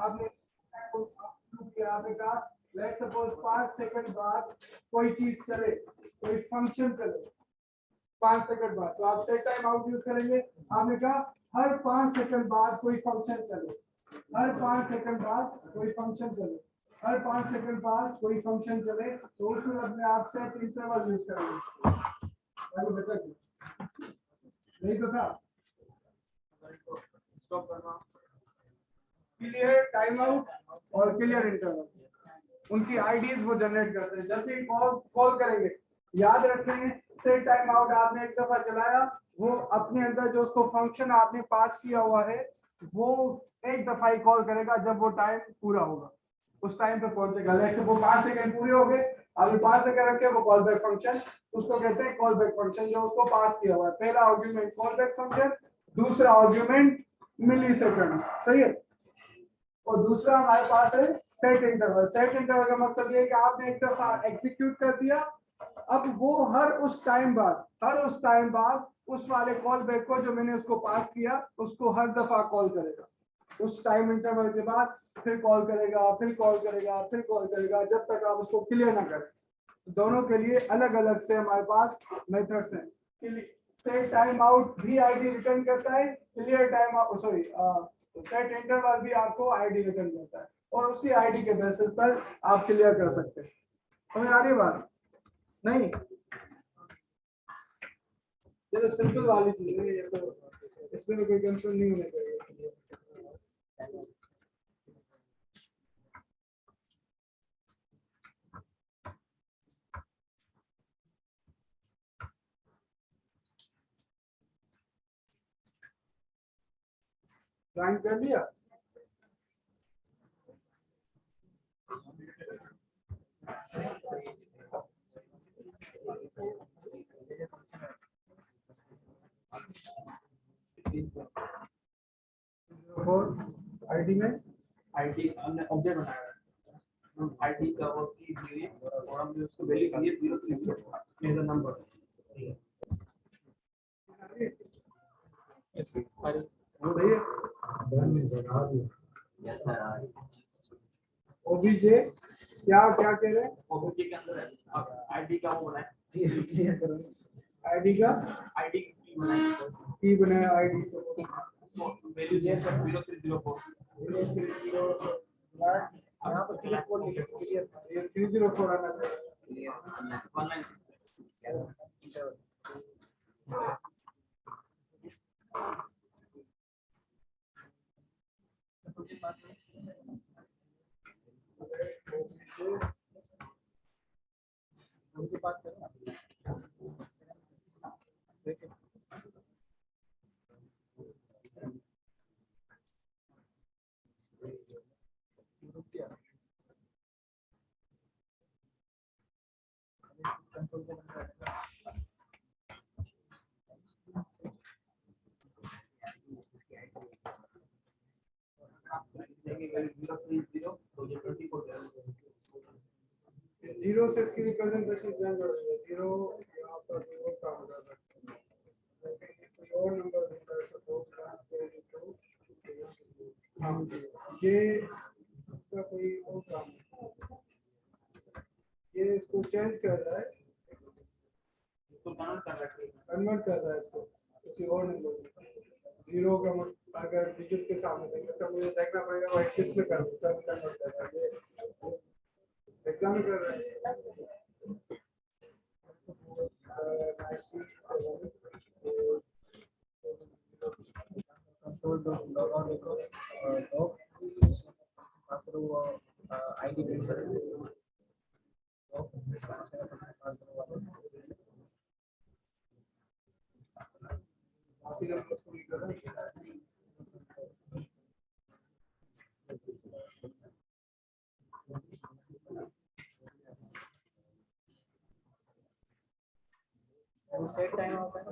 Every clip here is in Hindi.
आपने आपने कहा लेट्स सपोज 5 सेकंड बाद कोई चीज चले, कोई फंक्शन चले 5 सेकंड बाद, तो आप सेट टाइम आउट यूज करेंगे। आपने कहा हर 5 सेकंड बाद कोई फंक्शन चले, हर 5 सेकंड बाद कोई फंक्शन चले, हर 5 सेकंड बाद कोई फंक्शन चले, तो उसमें अपने आप सेट इंटरवल यूज करेंगे। नहीं तो था स्टॉप करना, क्लियर टाइम आउट और क्लियर इंटरवल, उनकी आईडीज वो जनरेट करते हैं। जब भी कॉल करेंगे याद रखें सेट टाइम आउट आपने एक दफा चलाया, वो अपने अंदर जो उसको फंक्शन आपने पास किया हुआ है वो एक दफा ही कॉल करेगा जब वो टाइम पूरा होगा, उस टाइम पे पहुंचेगा। लेट्स से वो 5 सेकंड पूरे हो गए, अभी 5 सेकंड रखे वो कॉल बैक फंक्शन, उसको कहते हैं कॉल बैक फंक्शन, जो उसको पास किया हुआ है। पहला आर्गुमेंट कॉल बैक फंक्शन, दूसरा आर्गुमेंट मिली सेकंड, सही है। और दूसरा हमारे पास है सेट इंटरवल। सेट इंटरवल का मतलब ये है कि आपने एक दफा एग्जीक्यूट कर दिया, अब वो हर उस टाइम बाद उस वाले कॉल बैक को जो मैंने उसको पास किया उसको हर दफा कॉल करेगा, उस टाइम इंटरवल के बाद फिर कॉल करेगा, फिर कॉल करेगा, फिर कॉल करेगा, जब तक आप उसको क्लियर ना करें। दोनों के लिए अलग अलग से हमारे पास मेथड्स हैं। सेट टाइम आउट भी आईडी रिटर्न करता है, clear time out sorry set interval भी आपको आईडी रिटर्न करता है, और उसी आईडी के बेसिस पर आप क्लियर कर सकते हैं। समझ आ रही है बात? नहीं, ये तो सिंपल वाली चीज है, ये तो इसमें कोई कंसर्न नहीं होना चाहिए। ज्वाइन कर लिया? आईडी में आईडी हमने ऑब्जेक्ट बनाया है, आईडी का वो की दिए और हमने उसको वैल्यू दिए 030 इज द नंबर। ओबीजे क्या क्या कह रहे हैं? ओबीजे के अंदर है आईडी का वो बनाए, आईडी का आईडी की बनाए, की बनाया आईडी वैल्यू दिया 0304 यहाँ पर 304 आना चाहिए। 196 उनके पास करना कंसोल पे बन रहा है। जीरो से इसकी रिप्रेजेंटेशन चेंज हो रही है, जीरो यहाँ पर जीरो का हो जाता है, कोई और नंबर देता है तो ये इसका कोई और काम, ये इसको चेंज कर रहा है, तो कन्वर्ट कर रहा है इसको किसी और नंबर, जीरो का अगर डिजिट के सामने देंगे तो मुझे देखना पड़ेगा वो किस में कन्वर्ट कर रहा है, एग्जाम कर रहा है। कंसोल डॉट लॉग आउट देखो लॉग पास करो आईडी प्रिंट करो पास करो सेट टाइम होता है ना,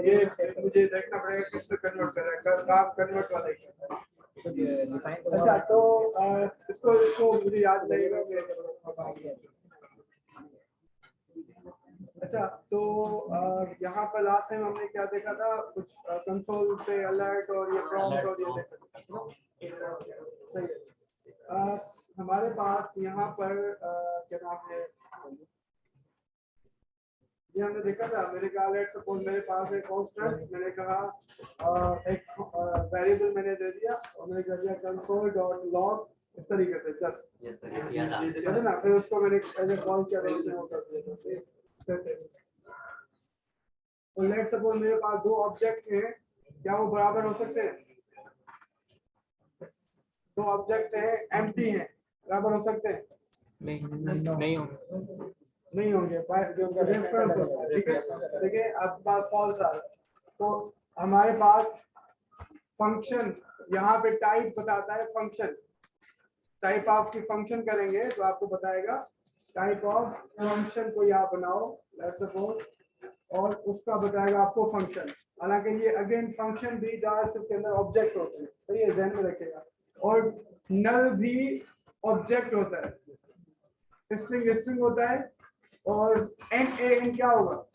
ये मुझे देखना पड़ेगा किस पे कन्वर्ट कर रहा है, काम कन्वर्ट वाला ही है। अच्छा तो इसको मुझे याद रहेगा। अच्छा अच्छा, तो यहाँ पर लास्ट टाइम हमने क्या देखा था, कुछ कंसोल पे अलर्ट और ये प्रॉम्प्ट और ये देखा था, सही है। हमारे पास यहाँ पर क्या नाम है, ये हमने देखा था, मेरे कहा लेट्स सपोज मेरे पास एक कांस्टेंट, मैंने कहा एक वेरिएबल मैंने दे दिया और मैंने कह दिया कंसोल डॉट लॉग इस तरीके से जस्ट, यस सर, किया था। है ना, फिर उसको मैंने एज कॉल किया तो उसने वो कर दिया था। तो लेट्स सपोज मेरे पास दो ऑब्जेक्ट हैं, क्या वो बराबर हो सकते हैं? दो ऑब्जेक्ट हैं एम्प्टी हैं, बराबर हो सकते हैं? नहीं होंगे। नहीं होंगे, जो रेफरेंस होता है, ठीक है। देखिए अब बात फॉल्स आ रहा है, तो हमारे पास फंक्शन यहाँ पे टाइप बताता है, फंक्शन टाइप आपकी फंक्शन करेंगे तो आपको बताएगा टाइप ऑफ फंक्शन को यहाँ बनाओ लेट्स सपोज, और उसका बताएगा आपको फंक्शन। हालांकि ये अगेन फंक्शन भी जावास्क्रिप्ट के अंदर ऑब्जेक्ट होते हैं, तो ये ध्यान में रखिएगा, और नल भी ऑब्जेक्ट होता है, स्ट्रिंग स्ट्रिंग होता है, और एन क्या होगा?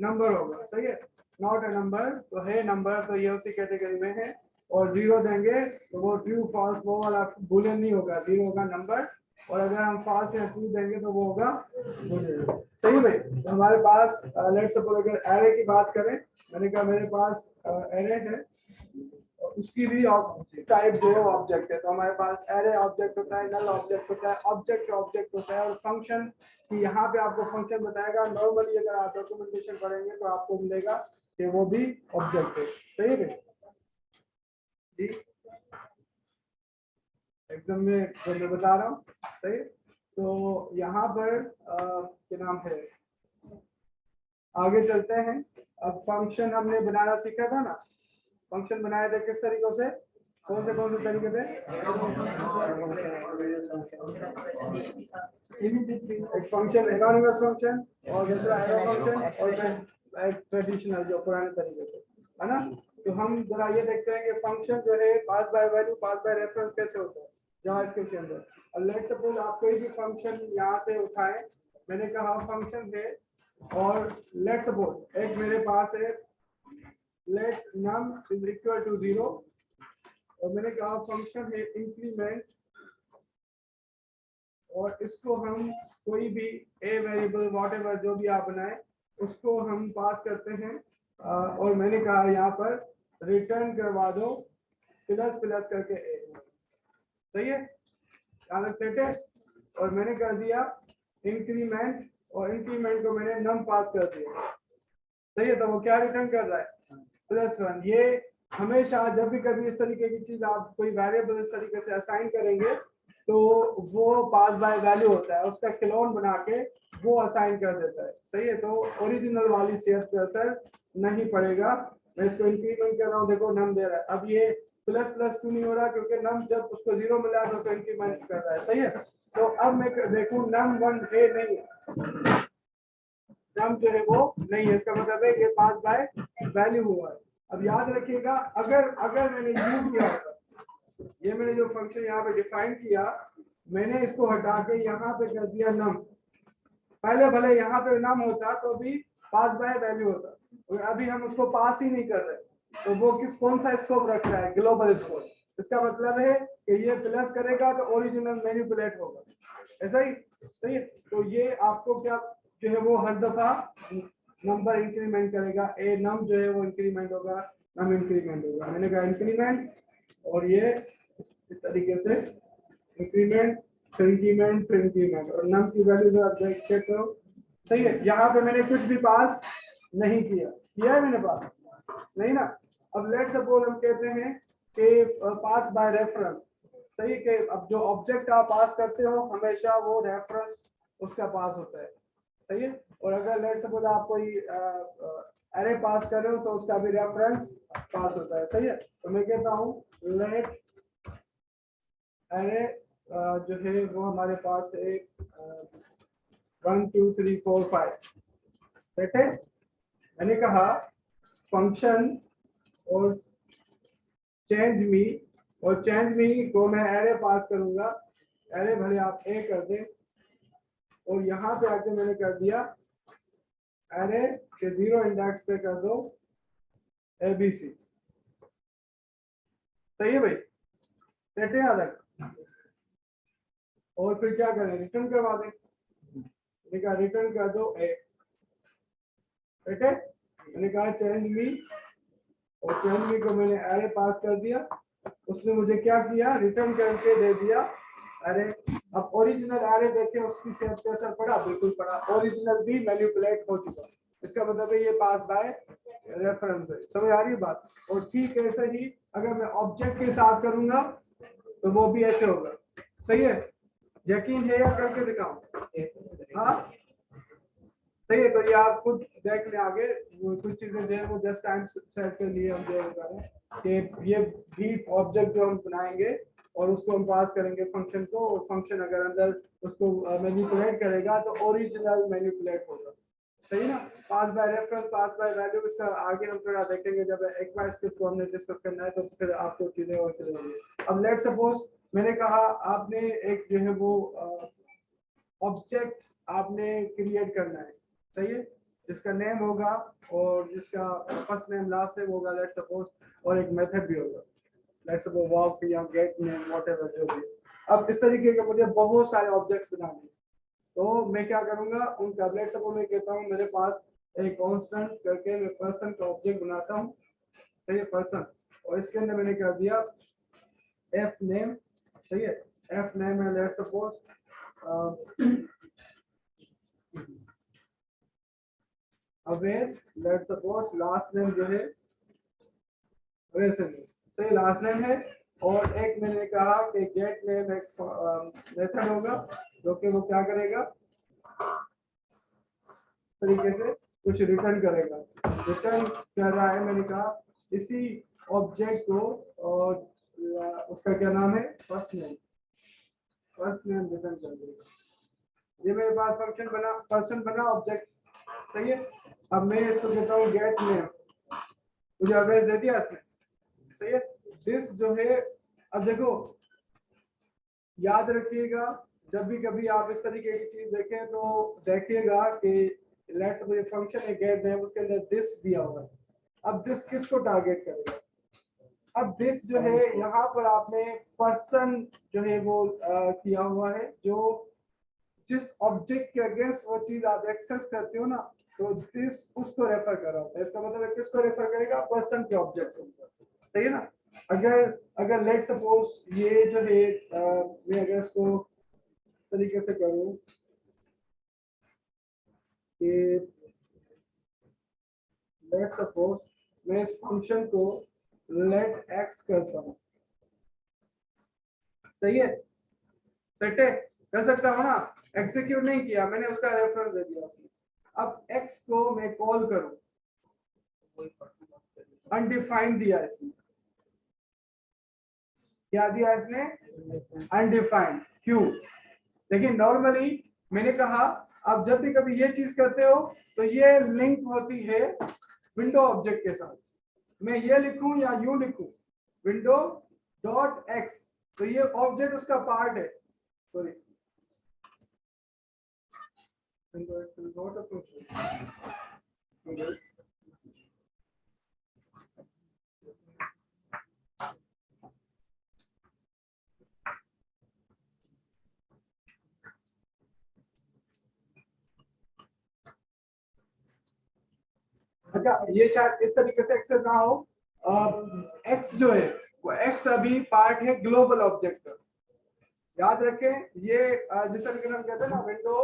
नंबर होगा, सही है, नॉट ए नंबर तो है नंबर, तो ये उसी कैटेगरी में है। और जीरो देंगे तो वो ट्रू फॉल्स वो वाला बूलियन नहीं होगा, जीरो होगा नंबर, और अगर हम फॉल्स या ट्रू देंगे तो वो होगा बूलियन, सही है भाई। तो हमारे पास लेट्स सपोज अगर एरे की बात करें, मैंने कहा मेरे पास एरे है, उसकी भी टाइप जो है ऑब्जेक्ट है, तो हमारे पास एरे ऑब्जेक्ट होता है, नल ऑब्जेक्ट होता है, ऑब्जेक्ट होता है, और फंक्शन कि यहाँ पे आपको फंक्शन बताएगा। नॉर्मली अगर आप डॉक्यूमेंटेशन पढ़ेंगे तो आपको मिलेगा कि वो भी ऑब्जेक्ट है, सही है जी, एग्जाम में जो मैं बता रहा हूँ, सही। तो यहाँ पर क्या नाम है, आगे चलते हैं। अब फंक्शन हमने बनाना सीखा था ना, फंक्शन बनाए थे किस तरीकों से, कौन से तरीके थे? एक फंक्शन एनोनिमस फंक्शन, और दूसरा एरो फंक्शन, और एक ट्रेडिशनल जो पुराने तरीके से, है ना। तो हम जरा ये देखते हैं कि फंक्शन जो है pass by value, pass by reference कैसे होता है जावास्क्रिप्ट के अंदर। और लेट्स सपोज आप कोई भी फंक्शन यहाँ से उठाएं, मैंने कहा फंक्शन है, और लेट्स सपोज एक मेरे पास है let num is equal to 0, और मैंने कहा फंक्शन है इंक्रीमेंट, और इसको हम कोई भी ए वेरिएबल व्हाटएवर जो भी आप बनाए उसको हम पास करते हैं, और मैंने कहा यहाँ पर रिटर्न करवा दो प्लस प्लस करके ए, सही है, अलग सेट है। और मैंने कर दिया इंक्रीमेंट, और इंक्रीमेंट को मैंने नम पास कर दिया, सही है, तो वो क्या रिटर्न कर रहा है? +1। ये हमेशा जब भी कभी इस तरीके की चीज आप कोई वेरिएबल इस तरीके से असाइन करेंगे तो वो पास बाय वैल्यू होता है, उसका क्लोन बना के वो असाइन कर देता है, सही है। तो ओरिजिनल वाली सेट पे असर नहीं पड़ेगा। मैं इसको इंक्रीमेंट कर रहा हूँ, देखो नम दे रहा है, अब ये प्लस प्लस क्यों नहीं हो रहा? क्योंकि नम जब उसको 0 मिला तो इंक्रीमेंट कर रहा है, सही है। तो अब मैं देखूँ नम 1 है नहीं है, नम जो है वो नहीं है, इसका मतलब है ये पास बाय वैल्यू हुआ है। अब याद रखिएगा, अगर मैंने यूज किया होता, ये मैंने जो फंक्शन यहाँ पे डिफाइन किया, मैंने इसको हटा के यहाँ पे कर दिया नम, पहले भले यहाँ पे नम होता तो भी पास बाय वैल्यू होता, और अभी हम उसको पास ही नहीं कर रहे, तो वो कौन सा स्कोप रख रहा है? Global scope. इसका मतलब है कि ये प्लस करेगा तो ओरिजिनल मैनिपुलेट होगा, ऐसा ही, सही है। तो ये आपको क्या जो है वो हर दफा नंबर इंक्रीमेंट करेगा, ए नम जो है वो इंक्रीमेंट होगा, नम इंक्रीमेंट होगा। मैंने कहा इंक्रीमेंट, और ये इस तरीके से इंक्रीमेंट फिर इंक्रीमेंट, और नम की वैल्यू जो आप चेक करो, सही है। यहाँ पे मैंने कुछ भी पास नहीं किया है मैंने पास नहीं ना। अब लेट सपोज हम कहते हैं कि पास बाय रेफरेंस, सही है, कि अब जो ऑब्जेक्ट आप पास करते हो हमेशा वो रेफरेंस उसका पास होता है, सही है। और अगर लेट सपोज आप कोई एरे पास कर रहे हो तो उसका भी रेफरेंस पास होता है, सही है। तो मैं कहता हूँ लेट एरे जो है वो हमारे पास एक 1 2 3 4 5 सेट है। मैंने कहा फंक्शन और चेंज मी, और चेंज मी को मैं एरे पास करूंगा, एरे भले आप ए कर दें, और यहाँ पे आके मैंने कर दिया एरे के 0 इंडेक्स पे कर दो ABC। सही है भाई, सेट है याद रख। और फिर क्या करें, रिटर्न करवा दें, देखा रिटर्न कर दो A। ठीक है, मैंने कहा चेंज मी, और चेंज मी को मैंने एरे पास कर दिया, उसने मुझे क्या किया, रिटर्न करके दे दिया अरे। अब ओरिजिनल एरे देखें उसकी सेव पे असर पड़ा, बिल्कुल पड़ा, ओरिजिनल भी मैनिपुलेट हो चुका। इसका मतलब है ये पास बाय रेफरेंस है। समझ आ रही बात। और ठीक ऐसे ही अगर मैं ऑब्जेक्ट के साथ करूंगा तो वो भी ऐसे होगा। सही है, यकीन है या करके दिखाऊं? हाँ सही है, तो ये आप खुद देख लें आगे, कुछ चीजें जो है वो जस्ट टाइम सेट के लिए हम जो बता रहे हैं कि ये भी ऑब्जेक्ट जो हम बनाएंगे और उसको हम पास करेंगे फंक्शन को, और फंक्शन अगर अंदर उसको मैनिपुलेट करेगा तो ओरिजिनल मैनिपुलेट होगा। सही ना, pass by reference, pass by value, इसका आगे हम थोड़ा देखेंगे जब एक बार स्क्रिप्ट को हमने डिस्कस करना है तो फिर आपको चीजें और क्लियर होंगी। अब लेट्स सपोज मैंने कहा आपने एक जो है वो ऑब्जेक्ट आपने क्रिएट करना है, सही है, जिसका नेम होगा और जिसका फर्स्ट नेम लास्ट नेम होगा लेट्स सपोज, और एक मेथड भी होगा लेट्स सपोज वॉक या गेट नेम व्हाटएवर जो भी। अब इस तरीके के मुझे बहुत सारे ऑब्जेक्ट्स बनाने हैं, तो मैं क्या करूंगा उनका, लेट्स सपोज मैं कहता हूँ मेरे पास एक कांस्टेंट करके मैं पर्सन का ऑब्जेक्ट बनाता हूँ, सही है, पर्सन, और इसके अंदर मैंने क्या दिया एफ नेम, सही है, एफ नेम है let's suppose Avesh, let's suppose last name जो है वैसे नहीं, सही लास्ट नेम है। और एक मैंने कहा कि गेट नेम एक मेथड होगा जो कि वो क्या करेगा तरीके से कुछ रिटर्न करेगा। रिटर्न कर रहा है, मैंने कहा इसी ऑब्जेक्ट को, और उसका क्या नाम है first name, first name return कर देगा। ये मेरे पास फंक्शन बना, पर्सन बना, ऑब्जेक्ट, सही है। अब मैं इसको कहता हूँ गेट नेम, मुझे एड्रेस दे दिया इसने, सही है। दिस जो है, अब देखो याद रखिएगा जब भी कभी आप इस तरीके की चीज देखें तो देखिएगा कि लेट्स सपोज फंक्शन है गेट नेम, उसके अंदर दिस दिया हुआ है। अब दिस किसको टारगेट करेगा, अब दिस जो है यहाँ पर आपने पर्सन जो है वो किया हुआ है, जो जिस ऑब्जेक्ट के अगेंस्ट वो चीज आप एक्सेस करते हो ना, तो दिस उसको रेफर कर रहा होता है। इसका मतलब है किसको रेफर करेगा, पर्सन के ऑब्जेक्ट को, सही है ना। अगर अगर लेट सपोज ये जो है मैं अगर इसको तरीके से करूं कि लेट सपोज मैं इस फंक्शन को लेट एक्स करता हूं, सही है, सेट है, कर सकता हूं ना, एग्जीक्यूट नहीं किया मैंने, उसका रेफरेंस दे दिया। अब एक्स को मैं कॉल करूं, अनडिफाइंड दिया इसने, क्या दिया इसने, अनडिफाइंड, क्यों, लेकिन नॉर्मली मैंने कहा आप जब भी कभी ये चीज करते हो तो ये लिंक होती है विंडो ऑब्जेक्ट के साथ। मैं ये लिखूं या यू लिखूं विंडो डॉट एक्स, तो ये ऑब्जेक्ट उसका पार्ट है, sorry window x is not a function. अच्छा ये शायद इस तरीके से एक्सेस ना हो, एक्स जो है वो एक्स अभी पार्ट है ग्लोबल ऑब्जेक्ट का। याद रखें ये जिस तरीके से हम कहते हैं ना विंडो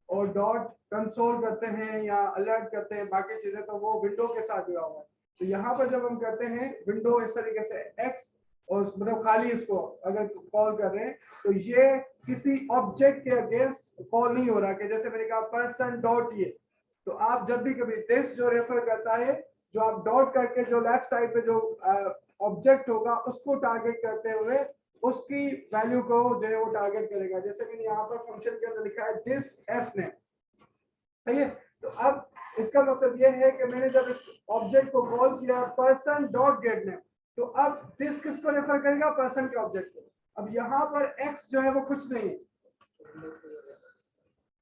और डॉट कंसोल करते हैं या अलर्ट करते हैं बाकी चीजें, तो वो विंडो के साथ जुड़ा हुआ है। तो यहाँ पर जब हम कहते हैं विंडो इस तरीके से एक्स और मतलब खाली इसको अगर कॉल कर रहे हैं तो ये किसी ऑब्जेक्ट के अगेंस्ट कॉल नहीं हो रहा, कि जैसे मैंने कहा पर्सन डॉट ये, तो आप जब भी कभी दिस जो रेफर करता है, जो आप डॉट करके जो लेफ्ट साइड पे जो ऑब्जेक्ट होगा उसको टारगेट करते हुए उसकी वैल्यू को जो है वो टारगेट करेगा। जैसे मैंने यहाँ पर फंक्शन के अंदर लिखा है दिस एफ नेम, सही है। तो अब इसका मतलब ये है कि मैंने जब इस ऑब्जेक्ट को कॉल किया पर्सन डॉट गेट नेम, तो अब दिस किसको रेफर करेगा, पर्सन के ऑब्जेक्ट को। अब यहाँ पर एक्स जो है वो कुछ नहीं है,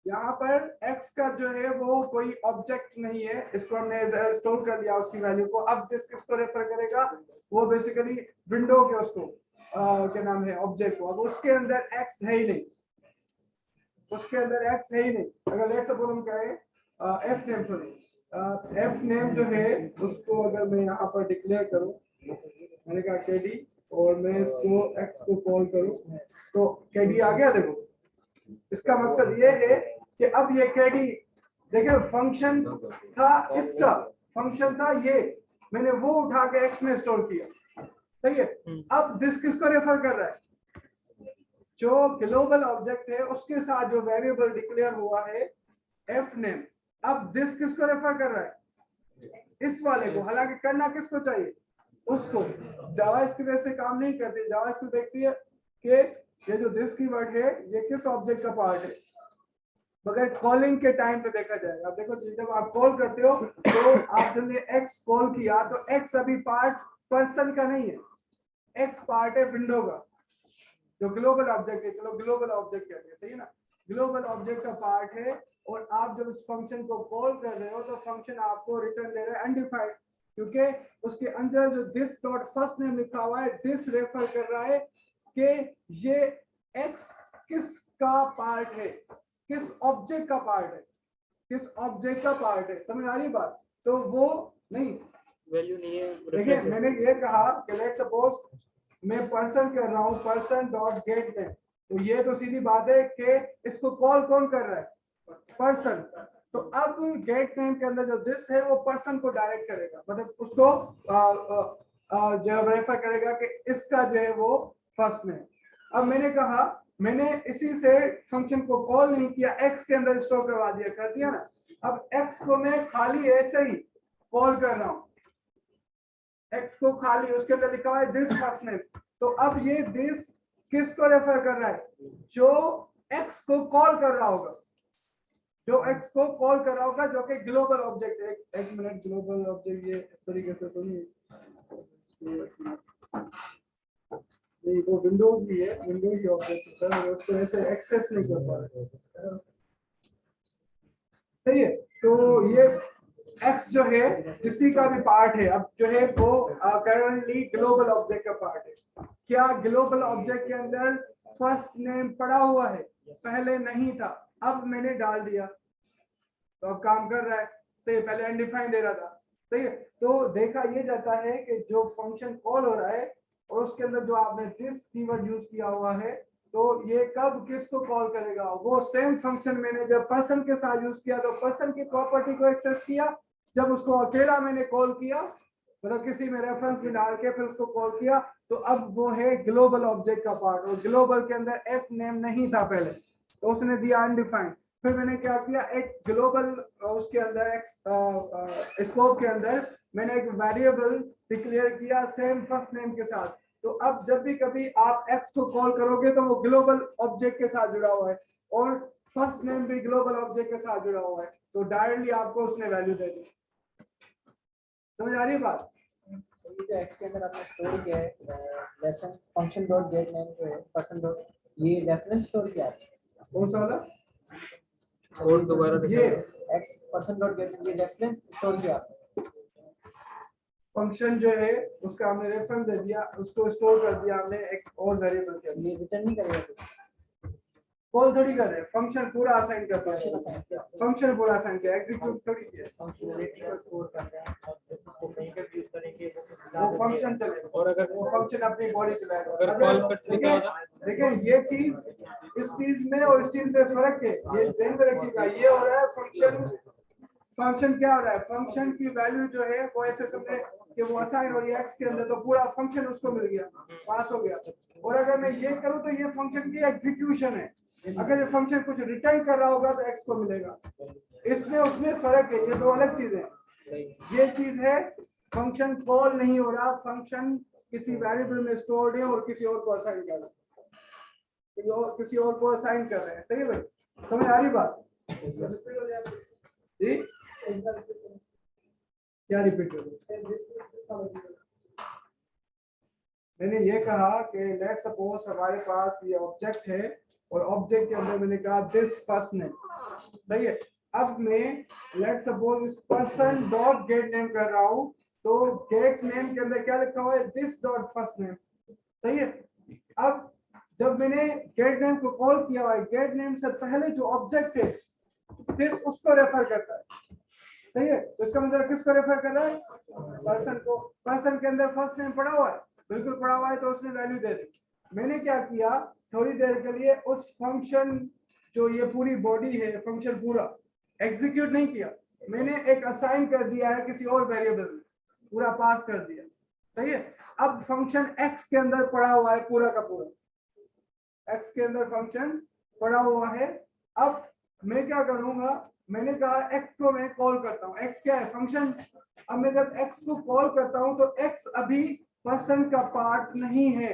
यहाँ पर x का जो है वो कोई ऑब्जेक्ट नहीं है, इसको हमने स्टोर कर लिया उसकी वैल्यू को। अब दिस किसको रेफर करेगा, वो बेसिकली विंडो के उसको क्या नाम है ऑब्जेक्ट को। अब उसके अंदर x है ही नहीं, उसके अंदर x है ही नहीं। अगर लेट्स सपोज हम कहें f name, sorry f name जो है उसको अगर मैं यहाँ पर डिक्लेयर करूँ, मैंने कहा kd और मैं इसको x को कॉल करूँ तो kd आ गया। देखो इसका मकसद ये है कि अब ये kd, देखिए फंक्शन था इसका, फंक्शन था ये, मैंने वो उठा के x में स्टोर किया, सही है। अब दिस किसको रेफर कर रहा है, जो ग्लोबल ऑब्जेक्ट है उसके साथ जो वेरिएबल डिक्लेयर हुआ है f नेम। अब दिस किसको रेफर कर रहा है, इस वाले को। हालांकि करना किसको चाहिए, उसको। जावास्क्रिप्ट ऐसे काम नहीं करती, जावास्क्रिप्ट देखती है कि ये जो दिस कीवर्ड है ये किस ऑब्जेक्ट का पार्ट है, मगर कॉलिंग के टाइम पे देखा जाएगा। अब देखो जब आप कॉल करते हो तो आप जब एक्स कॉल किया तो एक्स अभी पार्ट पर्सन का नहीं है, एक्स पार्ट है विंडो का, जो ग्लोबल ऑब्जेक्ट है। चलो ग्लोबल ऑब्जेक्ट कहते हैं, सही है ना, ग्लोबल ऑब्जेक्ट का पार्ट है। और आप जब इस फंक्शन को कॉल कर रहे हो तो फंक्शन आपको रिटर्न दे रहा है अनडिफाइंड, क्योंकि उसके अंदर जो दिस डॉट फर्स्ट नेम लिखा हुआ है, दिस रेफर कर रहा है कि ये एक्स किसका पार्ट है, किस ऑब्जेक्ट का पार्ट है, किस ऑब्जेक्ट का पार्ट है। समझ आ रही बात, तो वो नहीं वैल्यू नहीं है। देखिए मैंने ये कहा कि लेट्स सपोज मैं पर्सन कर रहा हूं, पर्सन डॉट गेट नेम, तो ये तो सीधी बात है कि इसको कॉल कौन कर रहा है, पर्सन। तो अब गेट नेम के अंदर जो दिस है वो पर्सन को डायरेक्ट करेगा, मतलब उसको जो रेफर करेगा कि इसका जो है वो फर्स्ट नेम। अब मैंने कहा मैंने इसी से फंक्शन को कॉल नहीं किया, एक्स के अंदर स्टोर करवा दिया, कर दिया ना। अब एक्स को मैं खाली ऐसे ही कॉल कर रहा हूं, एक्स को खाली, उसके अंदर लिखा हुआ है दिस फर्स्ट नेम। तो अब ये दिस किसको रेफर कर रहा है, जो एक्स को कॉल कर रहा होगा, जो एक्स को कॉल कर रहा होगा, जो कि ग्लोबल ऑब्जेक्ट है। एक मिनट, ग्लोबल ऑब्जेक्ट ये इस तरीके से तो नहीं, वो विंडोज भी है, विंडोज की ऑब्जेक्ट है, मैं उसको ऐसे एक्सेस नहीं कर पा रहा, सही है। तो ये एक्स जो है किसी का भी पार्ट है, अब जो है वो करंटली ग्लोबल ऑब्जेक्ट का पार्ट है। क्या ग्लोबल ऑब्जेक्ट के अंदर फर्स्ट नेम पड़ा हुआ है, पहले नहीं था, अब मैंने डाल दिया तो अब काम कर रहा है, सही। पहले अनडिफाइंड दे रहा था, सही है। तो देखा ये जाता है कि जो फंक्शन कॉल हो रहा है और उसके अंदर जो आपने दिस कीवर्ड यूज किया हुआ है, तो ये कब किसको कॉल करेगा, वो सेम फंक्शन मैंने जब पर्सन के साथ यूज किया तो पर्सन की प्रॉपर्टी को एक्सेस किया, जब उसको अकेला मैंने कॉल किया, मतलब किसी में रेफरेंस में डाल के फिर उसको कॉल किया, तो अब वो है ग्लोबल ऑब्जेक्ट का पार्ट। और ग्लोबल के अंदर एफ नेम नहीं था पहले, तो उसने दिया अनडिफाइंड। फिर मैंने क्या किया, एक ग्लोबल उसके अंदर एक्स स्कोप के अंदर मैंने एक वेरिएबल डिक्लेयर किया सेम फर्स्ट नेम के साथ। तो अब जब भी कभी आप एक्स को कॉल करोगे तो वो ग्लोबल ऑब्जेक्ट के साथ जुड़ा हुआ है और फर्स्ट नेम भी ग्लोबल ऑब्जेक्ट के साथ जुड़ा हुआ है, तो डायरेक्टली आपको उसने वैल्यू दे दी। समझ आ रही है बात? ये जो एक्स के अंदर आपने स्टोर किया है reference function dot get name जो है पर्सन डॉट, ये रेफरेंस स्टोर किया है, कौन सा वाला? और दोबारा ये x person dot get name, ये रेफरेंस स्टोर किया आपने। फंक्शन जो है उसका हमने रेफरेंस दे दिया, उसको स्टोर कर दिया हमने एक और वेरिएबल के अंदर। ये रिटर्न नहीं करेगा, कॉल थोड़ी कर रहे हैं, फंक्शन पूरा असाइन करता है, फंक्शन असाइन किया, फंक्शन पूरा असाइन किया, एग्जीक्यूट थोड़ी किया। फंक्शनैलिटी को स्टोर कर रहे हैं, उसको कहीं पर यूज करेंगे वो फंक्शन चलेगा और अगर वो फंक्शन अपनी बॉडी चलाएगा। अगर कॉल करते क्या होगा? देखिए ये चीज इस चीज में और इस चीज में फर्क है, ये ध्यान में रखिएगा। ये हो रहा है फंक्शन क्या हो रहा है, फंक्शन की वैल्यू जो है वो ऐसे समझे कि वो असाइन हो रही है एक्स के अंदर, तो पूरा फंक्शन उसको मिल गया, पास हो गया। और अगर मैं ये करूं तो ये फंक्शन की एग्जीक्यूशन है, अगर ये फंक्शन कुछ रिटर्न कर रहा होगा तो एक्स को मिलेगा। इसमें उसमें फर्क है, ये दो अलग चीजें हैं। ये चीज है फंक्शन कॉल नहीं हो रहा, फंक्शन किसी वेरिएबल में स्टोर्ड है और किसी और को असाइन कर रहा है, किसी और को असाइन कर रहे हैं, सही है भाई? समझ आ रही बात जी? क्या रिपीट करूं? मैंने ये कहा कि लेट्स सपोज हमारे पास ये ऑब्जेक्ट है और ऑब्जेक्ट के अंदर मैंने कहा दिस फर्स्ट नेम, सही है। अब मैं लेट सपोज इस पर्सन डॉट गेट नेम कर रहा हूँ, तो गेट नेम के अंदर क्या लिखा हुआ है, दिस डॉट फर्स्ट नेम, सही है। अब जब मैंने गेट नेम को कॉल किया हुआ है, गेट नेम से पहले जो ऑब्जेक्ट है दिस उसको रेफर करता है, सही है। तो इसका मतलब किसको रेफर कर रहा है, पर्सन को। पर्सन के अंदर फर्स्ट नेम पड़ा हुआ है, बिल्कुल पड़ा हुआ है, तो उसने वैल्यू दे दी। मैंने क्या किया, थोड़ी देर के लिए उस फंक्शन जो ये पूरी बॉडी है, फंक्शन पूरा एग्जीक्यूट नहीं किया, मैंने एक असाइन कर दिया है किसी और वेरिएबल में, पूरा पास कर दिया, सही है। अब फंक्शन x के अंदर पड़ा हुआ है पूरा का पूरा, x के अंदर फंक्शन पड़ा हुआ है। अब मैं क्या करूंगा, मैंने कहा x को मैं कॉल करता हूँ, x क्या है, फंक्शन। अब मैं जब x को कॉल करता हूँ तो x अभी पर्सन का पार्ट नहीं है,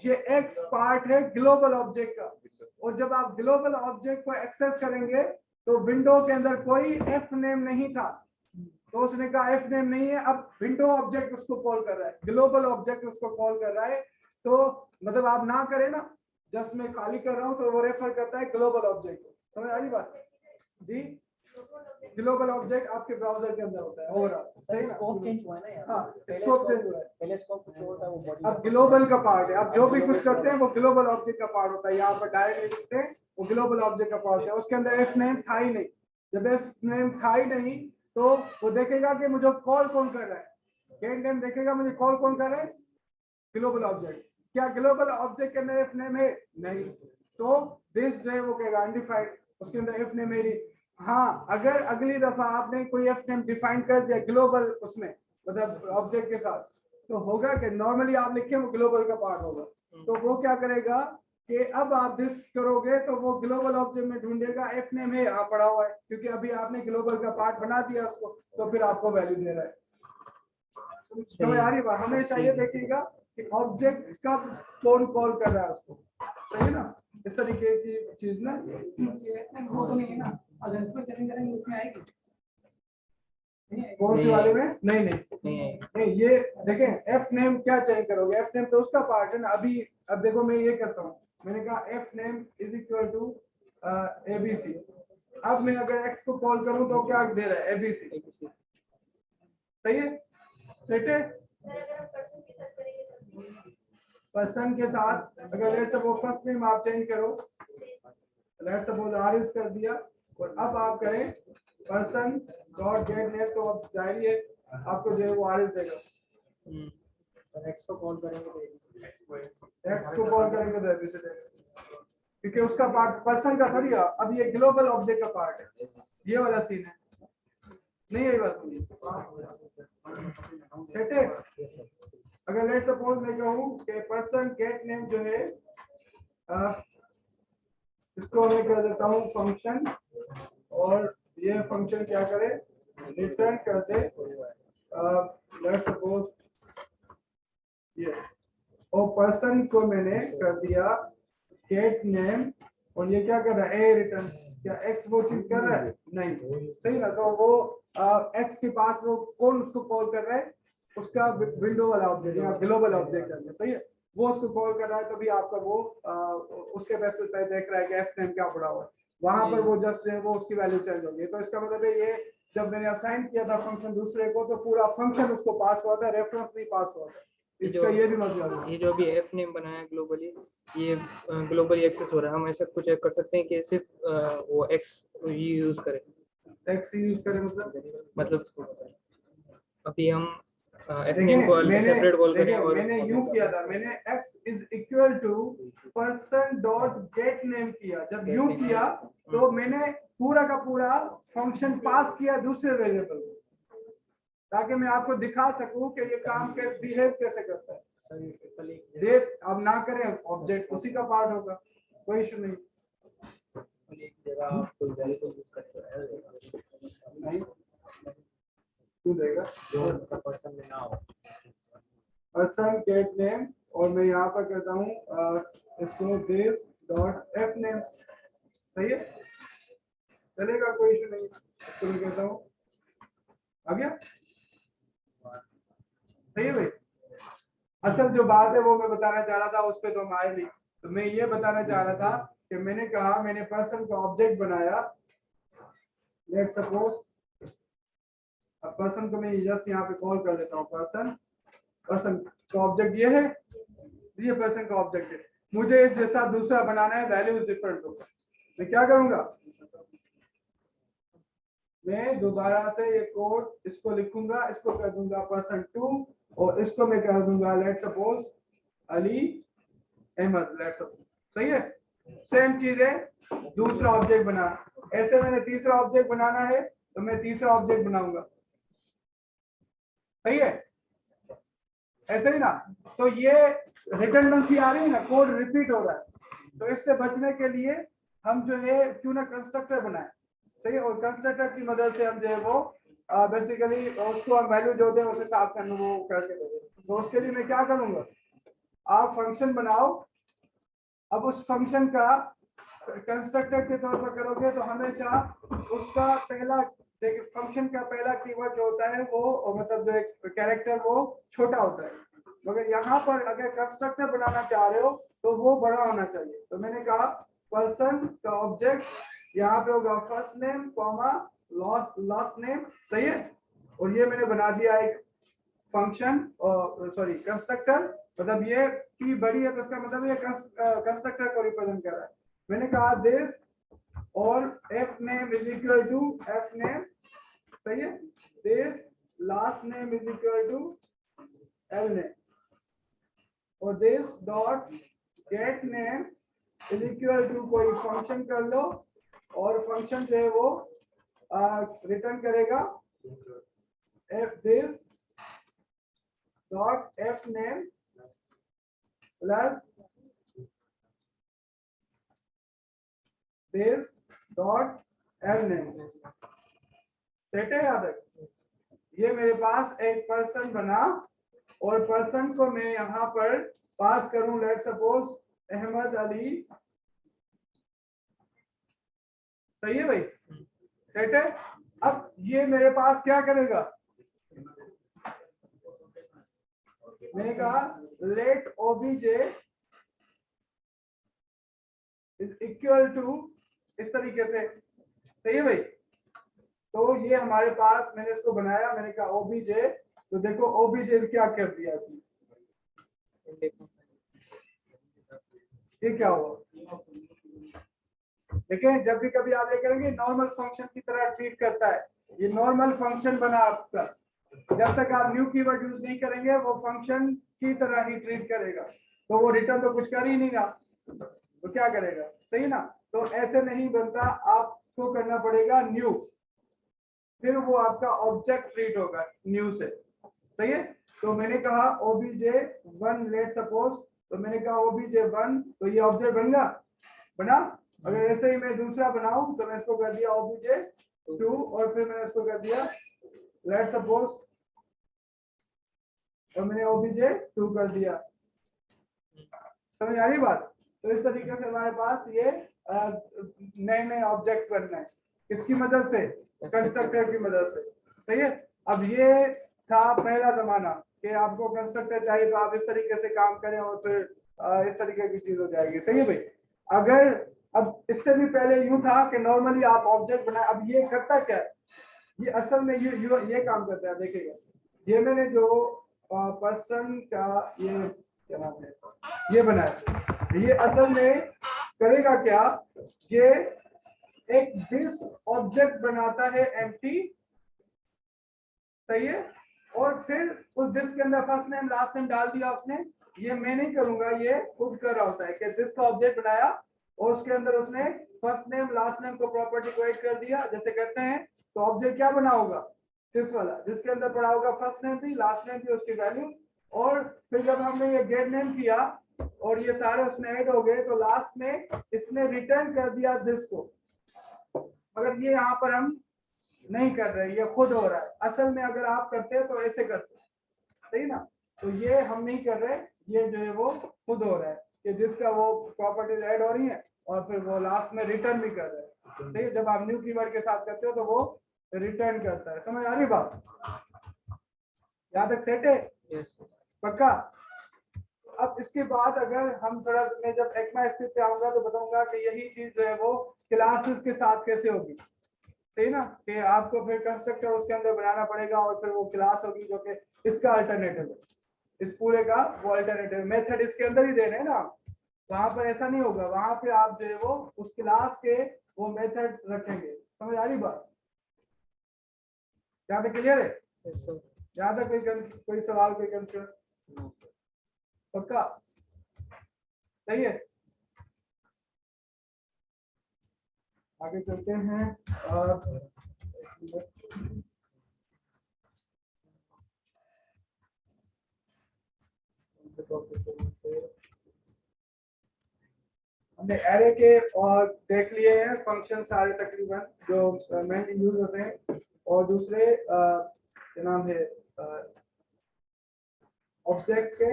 ये x पार्ट है ग्लोबल ऑब्जेक्ट का। और जब आप ग्लोबल ऑब्जेक्ट को एक्सेस करेंगे तो विंडो के अंदर कोई f नेम नहीं था, तो उसने कहा f नेम नहीं है। अब विंडो ऑब्जेक्ट उसको कॉल कर रहा है, ग्लोबल ऑब्जेक्ट उसको कॉल कर रहा है। तो मतलब आप ना करें ना, जस्ट मैं खाली कर रहा हूं तो वो रेफर करता है ग्लोबल ऑब्जेक्ट को, समझ आ रही बात जी। ग्लोबल ऑब्जेक्ट आपके ब्राउजर के अंदर होता है ओवरऑल, सही ना। स्कोप चेंज हुआ है ना यार। हाँ, स्कोप चेंज हुआ है। पहले स्कोप कुछ और था, वो बॉडी अब ग्लोबल का पार्ट है, अब जो भी कुछ करते हैं वो ग्लोबल ऑब्जेक्ट का पार्ट होता है। यहाँ पर डायरेक्ट लिखते हैं वो ग्लोबल ऑब्जेक्ट का पार्ट है, उसके अंदर एफ नेम था ही नहीं। जब एफ नेम था ही नहीं तो वो देखेगा कि मुझे कॉल कौन कर रहा है, गेट नेम देखेगा मुझे कॉल कौन कर रहा है, ग्लोबल ऑब्जेक्ट। क्या ग्लोबल ऑब्जेक्ट के अंदर एफ नेम है, नहीं, तो दिस जो है वो कहेगा अनडिफाइंड, उसके अंदर एफ नेम है। हाँ, अगर अगली दफा आपने कोई एफ नेम डिफाइन कर दिया ग्लोबल उसमें, मतलब ऑब्जेक्ट के साथ, तो होगा कि नॉर्मली आप लिखे वो ग्लोबल का पार्ट होगा, तो वो क्या करेगा कि अब आप दिस करोगे तो वो ग्लोबल ऑब्जेक्ट में ढूंढेगा एफ नेम है, यहाँ पड़ा हुआ है, क्योंकि अभी आपने ग्लोबल का पार्ट बना दिया उसको, तो फिर आपको वैल्यू दे रहा है। समझ आ रही बात। हमेशा ये देखिएगा कि ऑब्जेक्ट कब कौन कॉल कर रहा है उसको, सही है ना। इस तरीके की चीज ना, वो तो नहीं है ना, अगर इसमें चेंज करेंगे उसमें आएगी। कौन सी वाले में, नहीं नहीं, ये देखें एफ नेम क्या चेंज करोगे, एफ नेम तो उसका पार्ट है ना। अभी अब देखो मैं ये करता हूँ, मैंने कहा F name is equal to ABC. अब मैं अगर एक्स को कॉल करूं तो क्या दे रहा है, एबीसी, सही है, सेट है। पर्सन के साथ अगर लेट्स सपोज फर्स्ट नेम आप चेंज करो, लेट्स सपोज आरिस कर दिया, और अब आप करें पर्सन डॉट गेट नेम, तो अब जाहिर है आपको जो है वो आरिस देगा। एक्स को कॉल करेंगे तो एक्स को कॉल करेंगे तो एबीसी देगा, क्योंकि उसका पार्ट पर्सन का थोड़ी है, अब ये ग्लोबल ऑब्जेक्ट का पार्ट है, ये वाला सीन है, नहीं यही बात होगी, सेट है। अगर लेट्स सपोज मैं कहूं कि पर्सन गेट नेम जो है इसको मैं कह देता हूं फंक्शन, और ये फंक्शन क्या करे, रिटर्न कर दे लेट्स सपोज ये, और पर्सन को मैंने कर दिया गेट नेम, और ये क्या कर रहा है, ए रिटर्न। क्या एक्स वो चीज कर रहा है, नहीं, सही ना। तो वो एक्स के पास वो कौन उसको कॉल कर रहा है, उसका विंडो वाला ऑब्जेक्ट या ग्लोबल ऑब्जेक्ट है, सही है, वो उसको कॉल कर रहा है, तभी आपका वो उसके बेसिस पे देख रहा है कि एफ नेम क्या पड़ा हुआ है, वहां पर वो जस्ट है वो उसकी वैल्यू चेंज होगी। तो इसका मतलब है ये जब मैंने असाइन किया था फंक्शन दूसरे को, तो पूरा फंक्शन उसको पास हुआ था, रेफरेंस नहीं पास हुआ था, इसका ये भी मतलब है। ये जो अभी एफ नेम बनाया है ग्लोबली, ये ग्लोबली एक्सेस हो रहा है, हम ऐसा कुछ कर सकते हैं कि सिर्फ वो एक्स ही यूज करें, एक्स यूज करें मतलब अभी हम एफ नेम को सेपरेट कॉल करें। और मैंने यूं किया था, मैंने x is equal to person dot get name किया, जब यूं किया तो मैंने पूरा का पूरा फंक्शन पास किया दूसरे वेरिएबल को, ताकि मैं आपको दिखा सकूं कि ये काम कैसे बिहेव कैसे करता है। देख अब ना करें, ऑब्जेक्ट उसी का पार्ट होगा, कोई इशू नहीं। क्यों देगा, पर्सन में ना हो, पर्सन गेट नेम, और मैं यहाँ पर कहता हूँ इसको दिस डॉट एफ नेम, सही है, चलेगा, कोई इशू नहीं। इसको मैं कहता हूँ आ गया, सही है भाई। असल जो बात है वो मैं बताना चाह रहा था, उस पर तो हम आए नहीं, तो मैं ये बताना चाह रहा था कि मैंने कहा मैंने पर्सन का ऑब्जेक्ट बनाया, लेट्स सपोज अब पर्सन को मैं जस्ट यहाँ पे कॉल कर लेता हूँ पर्सन का ऑब्जेक्ट ये है, ये पर्सन का ऑब्जेक्ट है। मुझे इस जैसा दूसरा बनाना है, वैल्यू डिफरेंट होगा। मैं क्या करूंगा, मैं दोबारा से ये कोड इसको लिखूंगा, इसको कर दूंगा person2 और इसको मैं कर दूंगा let's suppose Ali Ahmad, let's suppose. सही है, सेम चीज है, दूसरा ऑब्जेक्ट बना। ऐसे मैंने तीसरा ऑब्जेक्ट बनाना है तो मैं तीसरा ऑब्जेक्ट बनाऊंगा। सही है, ऐसे ही ना। तो ये रिडंडेंसी आ रही है ना, कोड रिपीट हो रहा है। तो इससे बचने के लिए हम जो है क्यों ना कंस्ट्रक्टर बनाए। सही है, और कंस्ट्रक्टर की मदद से हम जो है वो बेसिकली उसको हम वैल्यू जो दे उस हिसाब से हम वो करके दे। तो उसके लिए मैं क्या करूंगा, आप फंक्शन बनाओ। अब उस फंक्शन का कंस्ट्रक्टर के तौर पर करोगे तो हमेशा उसका पहला देखिए, फंक्शन का पहला कीवर्ड जो होता है वो मतलब जो एक कैरेक्टर वो छोटा होता है, मगर यहाँ पर अगर कंस्ट्रक्टर बनाना चाह रहे हो तो वो बड़ा होना चाहिए। तो मैंने कहा पर्सन का ऑब्जेक्ट यहाँ पे होगा first name comma last name. सही है, और ये मैंने बना दिया एक फंक्शन सॉरी कंस्ट्रक्टर। मतलब ये p बड़ी है तो इसका मतलब ये कंस्ट्रक्टर को रिप्रेजेंट कर रहा है। मैंने कहा दिस और f name is equal to f name. सही है, this last name is equal to l name और this dot get name is equal to कोई फंक्शन कर लो और फंक्शन जो है वो रिटर्न करेगा f this dot f name plus this dot l name। Set है याद है, ये मेरे पास एक पर्सन बना और पर्सन को मैं यहाँ पर पास करूं लेट्स सपोज अहमद अली। सही है भाई, सेट है। अब ये मेरे पास क्या करेगा, मैंने कहा let OBJ is equal to इस तरीके से। सही है भाई, तो ये हमारे पास मैंने इसको बनाया, मैंने कहा ओबीजे। तो देखो ओबीजे क्या कर दिया इसने, ये क्या हुआ देखिए, जब भी कभी आप ये करेंगे नॉर्मल फंक्शन की तरह ट्रीट करता है। ये नॉर्मल फंक्शन बना आपका, जब तक आप न्यू कीवर्ड यूज नहीं करेंगे वो फंक्शन की तरह ही ट्रीट करेगा। तो वो रिटर्न तो कुछ कर ही नहीं रहा, तो क्या करेगा। सही ना, तो ऐसे नहीं बनता, आपको करना पड़ेगा न्यू, फिर वो आपका ऑब्जेक्ट ट्रीट होगा न्यू से। सही है, तो मैंने कहा obj1 लेट सपोज। तो मैंने कहा obj1 तो ये ऑब्जेक्ट बना। अगर ऐसे ही मैं दूसरा बनाऊं तो मैं इसको कर दिया obj2 और फिर मैंने इसको कर दिया लेट सपोज और मैंने obj2 कर दिया। समझ आ रही बात। तो इस तरीके से हमारे पास ये नए नए ऑब्जेक्ट्स बनना है, किसकी मदद से, कंस्ट्रक्टर की मदद से। सही है, अब ये था पहला जमाना कि आपको कंस्ट्रक्टर चाहिए तो आप इस तरीके से काम करें और फिर इस तरीके की चीज हो जाएगी। सही है भाई। अगर अब इससे भी पहले यूं था कि नॉर्मली आप ऑब्जेक्ट बनाए। अब ये करता क्या है, ये असल में ये काम करता है। देखिएगा, ये मैंने जो पर्सन का ये क्या नाम है ये बनाया, ये असल में करेगा क्या, ये एक दिस ऑब्जेक्ट बनाता है एम्प्टी। सही है, और फिर उस दिस के अंदर फर्स्ट नेम लास्ट नेम डाल दिया उसने। ये मैं नहीं करूंगा, ये खुद कर रहा होता है कि दिस का ऑब्जेक्ट बनाया और उसके अंदर उसने फर्स्ट नेम लास्ट नेम को प्रॉपर्टी को ऐड कर दिया जैसे करते हैं। तो ऑब्जेक्ट क्या बना होगा, दिस वाला, जिसके अंदर पड़ा होगा फर्स्ट नेम भी लास्ट नेम भी उसकी वैल्यू। और फिर जब हमने ये गेट नेम किया और ये सारे उसमें ऐड हो गए तो लास्ट में इसने रिटर्न कर दिया दिस को। मगर ये यहाँ पर हम नहीं कर रहे, ये खुद हो रहा है। असल में अगर आप करते हैं तो ऐसे करते हैं। सही ना, तो ये हम नहीं कर रहे, ये जो है वो खुद हो रहा है कि जिसका वो प्रॉपर्टीज ऐड हो रही है और फिर वो लास्ट में रिटर्न भी कर रहे हैं। ठीक है, जब आप न्यू कीवर्ड के साथ करते हो तो वो रिटर्न करता है। समझ आ रही बात, यहाँ तक सेट है? पक्का। अब इसके बाद अगर हम थोड़ा, मैं जब ECMAScript पे आऊंगा तो बताऊंगा कि यही चीज जो है वो क्लासेस के साथ कैसे होगी। सही ना, कि आपको फिर कंस्ट्रक्टर उसके अंदर बनाना पड़ेगा और फिर वो क्लास होगी जो कि इसका अल्टरनेटिव है, इस पूरे का वो अल्टरनेटिव मेथड इसके अंदर ही दे रहे हैं ना। वहां पर ऐसा नहीं होगा, वहां पे आप जो है वो उस क्लास के वो मेथड रखेंगे। समझ आ रही बात? यहाँ तक क्लियर है? Yes, sir. यहाँ तक कोई सवाल, कोई कंफ्यूजन? पक्का? सही है, आगे चलते हैं। हमने एरे के और देख लिए हैं फंक्शन सारे तकरीबन जो मेनली यूज होते हैं, और दूसरे क्या नाम है ऑब्जेक्ट्स के।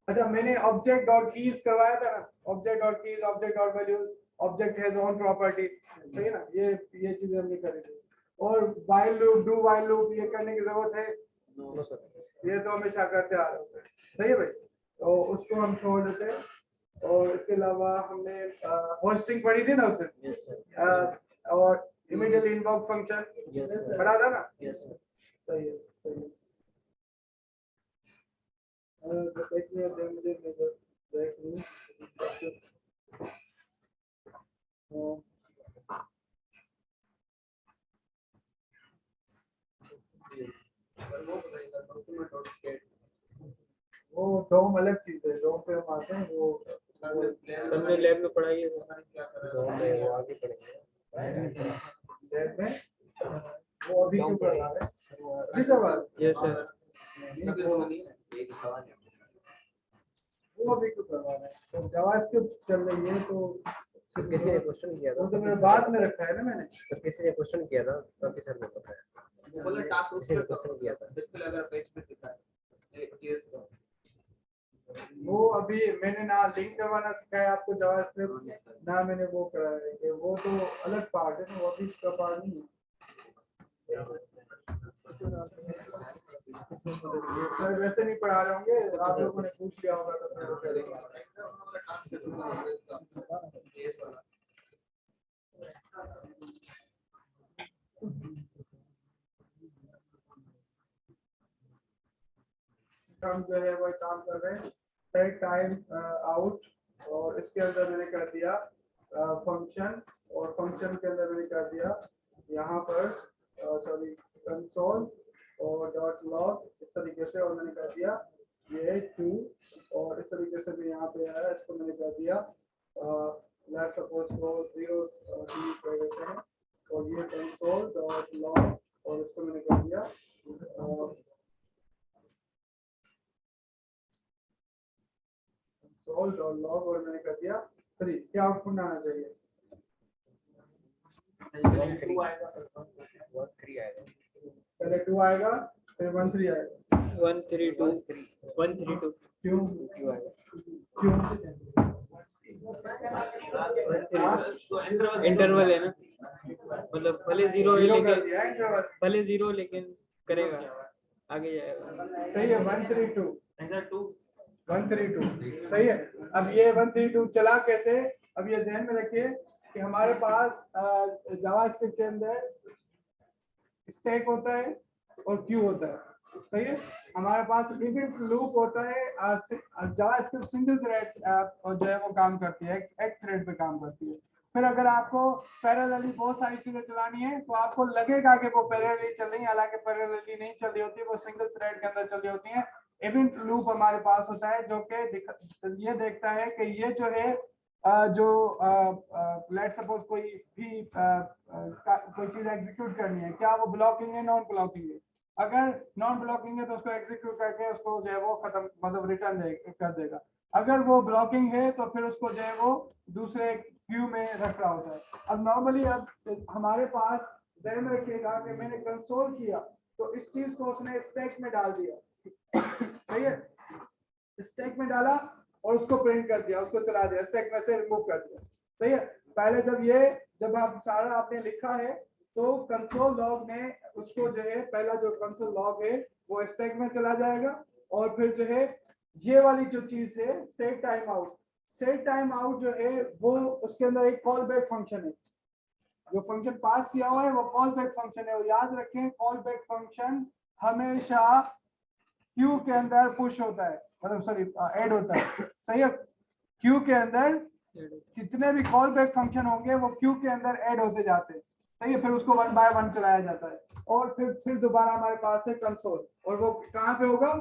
अच्छा, मैंने ऑब्जेक्ट डॉट कीज करवाया था ना, object dot keys, object dot values, object has own property, सही है ना, ये चीजें हमने करी थी। और while loop, do while loop, ये करने की जरूरत है? नो सर, ये तो हमेशा करते आ रहे होते हैं, सही है भाई, तो उसको हम छोड़ देते हैं। और इसके अलावा हमने होस्टिंग पढ़ी थी ना उसमें, यस सर, और immediately invoke function yes sir, पढ़ा था ना? Yes sir. सही है, सही है। बस एक मिनट दे मुझे, मैं बस देख लूं। वो डोम अलग चीज है, डोम पे हम आते हैं वो सर ने लैब में पढ़ाई है। वो आगे पढ़ेंगे। लैब में, वो अभी क्यों पढ़ा रहे हैं? अभी करवा रहे हैं? Yes sir. वो अभी क्यों करवा रहे हैं? तो जावास्क्रिप्ट चल रही है तो सर किसी ने क्वेश्चन किया वो था, तो मेरे बाद में रखा है ना मैंने। सर किसी ने क्वेश्चन किया था तभी सर ने बताया। बोले टास्क किसी ने क्वेश्चन किया था। डिस्प्ले अगर पेज पे दिखा है जीएस का वो अभी मैंने ना लिंक करवाना सिखाया आपको जावास्क्रिप्ट, ना मैंने वो कराया है, कि वो तो अलग पार्ट है ना, वो अभी इसका पार्ट नहीं है। सर वैसे नहीं पढ़ा रहे होंगे, आप लोगों ने पूछ लिया होगा तो फिर वो करेंगे। जीएस वाला हम जो है वो काम कर रहे हैं सेट टाइम आउट, और इसके अंदर मैंने कर दिया फंक्शन, और फंक्शन के अंदर मैंने कर दिया यहाँ पर सॉरी कंसोल और डॉट लॉग, इस तरीके से, और मैंने कर दिया ये 2, और इस तरीके से भी यहाँ पे आया, इसको मैंने कर दिया लेट्स सपोज को 0 कर देते हैं, और ये कंसोल डॉट लॉग, और इसको मैंने कर दिया सोल्ड और लॉग, और मैंने कर दिया 3। क्या आउटपुट आना चाहिए? 1 3 आएगा, पहले 2 आएगा, फिर 1 3 आएगा। 1 3 2 1 3 2 क्यों? क्यों आएगा? क्यों? इंटरवल है ना, मतलब भले 0 है जीरो कर लेकिन, दिया इंटरवल, भले 0 लेकिन करेगा, आगे जाएगा। सही है। 1 3 2 एंटर 2 1 3 2 सही है। अब ये 1 3 2 चला कैसे? अब ये ध्यान में रखिए कि हमारे पास जावास्क्रिप्ट के अंदर स्टैक होता है और क्यू होता है, सही है। हमारे पास इफ लूप होता है, जावास्क्रिप्ट सिंगल थ्रेड और जो है वो काम करती है, एक थ्रेड पे काम करती है। फिर अगर आपको पैरेलली बहुत सारी चीजें चलानी है तो आपको लगेगा कि वो पैरेलली चल रही है, हालांकि पैरेलली नहीं चल रही होती, वो सिंगल थ्रेड के अंदर चल रही होती है। इवेंट लूप हमारे पास होता है जो कि ये देखता है कि ये जो है जो लेट सपोज कोई भी कोई चीज एग्जीक्यूट करनी है, क्या वो ब्लॉकिंग है, नॉन ब्लॉकिंग है। अगर नॉन ब्लॉकिंग है तो उसको एग्जीक्यूट करके उसको जो है वो खत्म, मतलब रिटर्न कर देगा। अगर वो ब्लॉकिंग है तो फिर उसको जो है वो दूसरे क्यू में रख रहा होता है। अब नॉर्मली अब हमारे पास ध्यान में रखिएगा कि मैंने कंसोल किया तो इस चीज को उसने स्टैक में डाल दिया, सही है, स्टैक में डाला और उसको प्रिंट कर दिया, उसको चला दिया, स्टैक में से रिमूव कर दिया, सही है। पहले जब आप सारा आपने लिखा है तो कंसोल लॉग ने उसको जो है, पहला जो कंसोल लॉग है वो स्टैक में चला जाएगा, और फिर जो है ये वाली जो चीज है set time out, set time out जो है वो उसके अंदर एक कॉल बैक फंक्शन है, जो फंक्शन पास किया हुआ है वो कॉल बैक फंक्शन है। और याद रखें कॉल बैक फंक्शन हमेशा क्यू के अंदर पुश होता है, मतलब सॉरी ऐड होता है, सही है। क्यू के अंदर कितने भी कॉल बैक फंक्शन होंगे वो क्यू के अंदर ऐड होते जाते हैं, सही है। फिर उसको 1 बाय 1 चलाया जाता है और फिर दोबारा हमारे पास है कंसोल, और वो कहाँ पे होगा,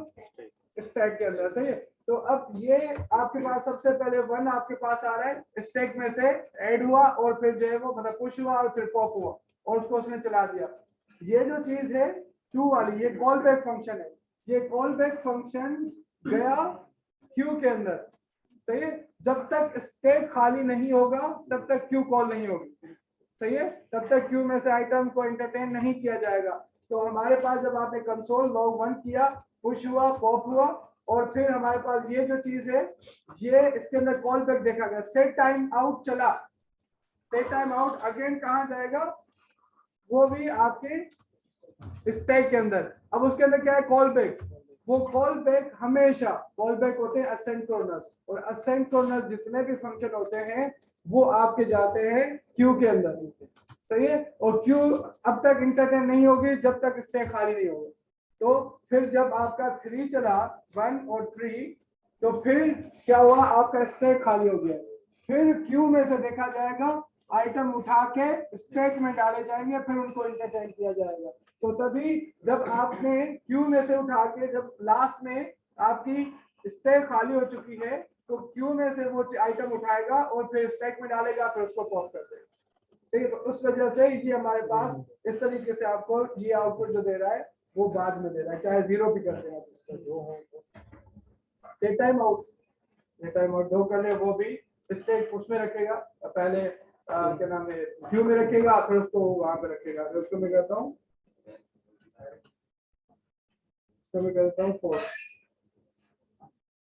स्टैक के अंदर, सही है। तो अब ये आपके पास सबसे पहले 1 आपके पास आ रहा है, स्टैक में से ऐड हुआ और फिर जो है वो मतलब पुश हुआ और फिर पॉप हुआ और उसको उसने चला दिया। ये जो चीज है 2 वाली, ये कॉल बैक फंक्शन है। ये कॉल बैक फंक्शन गया क्यू के अंदर, सही है। जब तक स्टैक खाली नहीं होगा तब तक क्यू कॉल नहीं होगी, सही है। तब तक क्यू में से आइटम को एंटरटेन नहीं किया जाएगा। तो हमारे पास जब आपने कंसोल लॉग 1 किया, पुश हुआ, पॉप हुआ और फिर हमारे पास ये जो चीज है, ये इसके अंदर कॉल बैक देखा गया। सेट टाइम आउट चला, सेट टाइम आउट अगेन कहां जाएगा, वो भी आपके स्टैक के अंदर। अब उसके अंदर क्या है, कॉल बैक। वो कॉल बैक हमेशा कॉल बैक होते हैं असेंक्रोनस, और असेंक्रोनस जितने भी फंक्शन होते हैं वो आपके जाते हैं क्यू के अंदर, सही है। और क्यू अब तक इंटरटेन नहीं होगी जब तक स्टैक खाली नहीं होगा। तो फिर जब आपका 3 चला 1 और 3, तो फिर क्या हुआ, आपका स्टैक खाली हो गया। फिर क्यू में से देखा जाएगा, आइटम उठा के स्टैक में डाले जाएंगे, फिर उनको इंटरटेन किया जाएगा। तो तभी जब आपने क्यू में से उठा के जब लास्ट में आपकी स्टैक खाली हो चुकी है, तो क्यू में से वो आइटम उठाएगा और फिर स्टैक में डालेगा, फिर उसको पॉप कर देगा, ठीक है। तो उस वजह से ये हमारे पास इस तरीके से आपको ये आउटपुट जो दे रहा है वो बाद में दे रहा है, चाहे 0 भी कर देगा। Set time out, set time out 2 कर ले, वो भी स्टैक उसमें रखेगा, पहले क्या नाम है क्यू में रखेगा, फिर उसको वहां पे रखेगा। फिर उसको मैं कहता हूँ, इसको मैं कहता हूँ 4,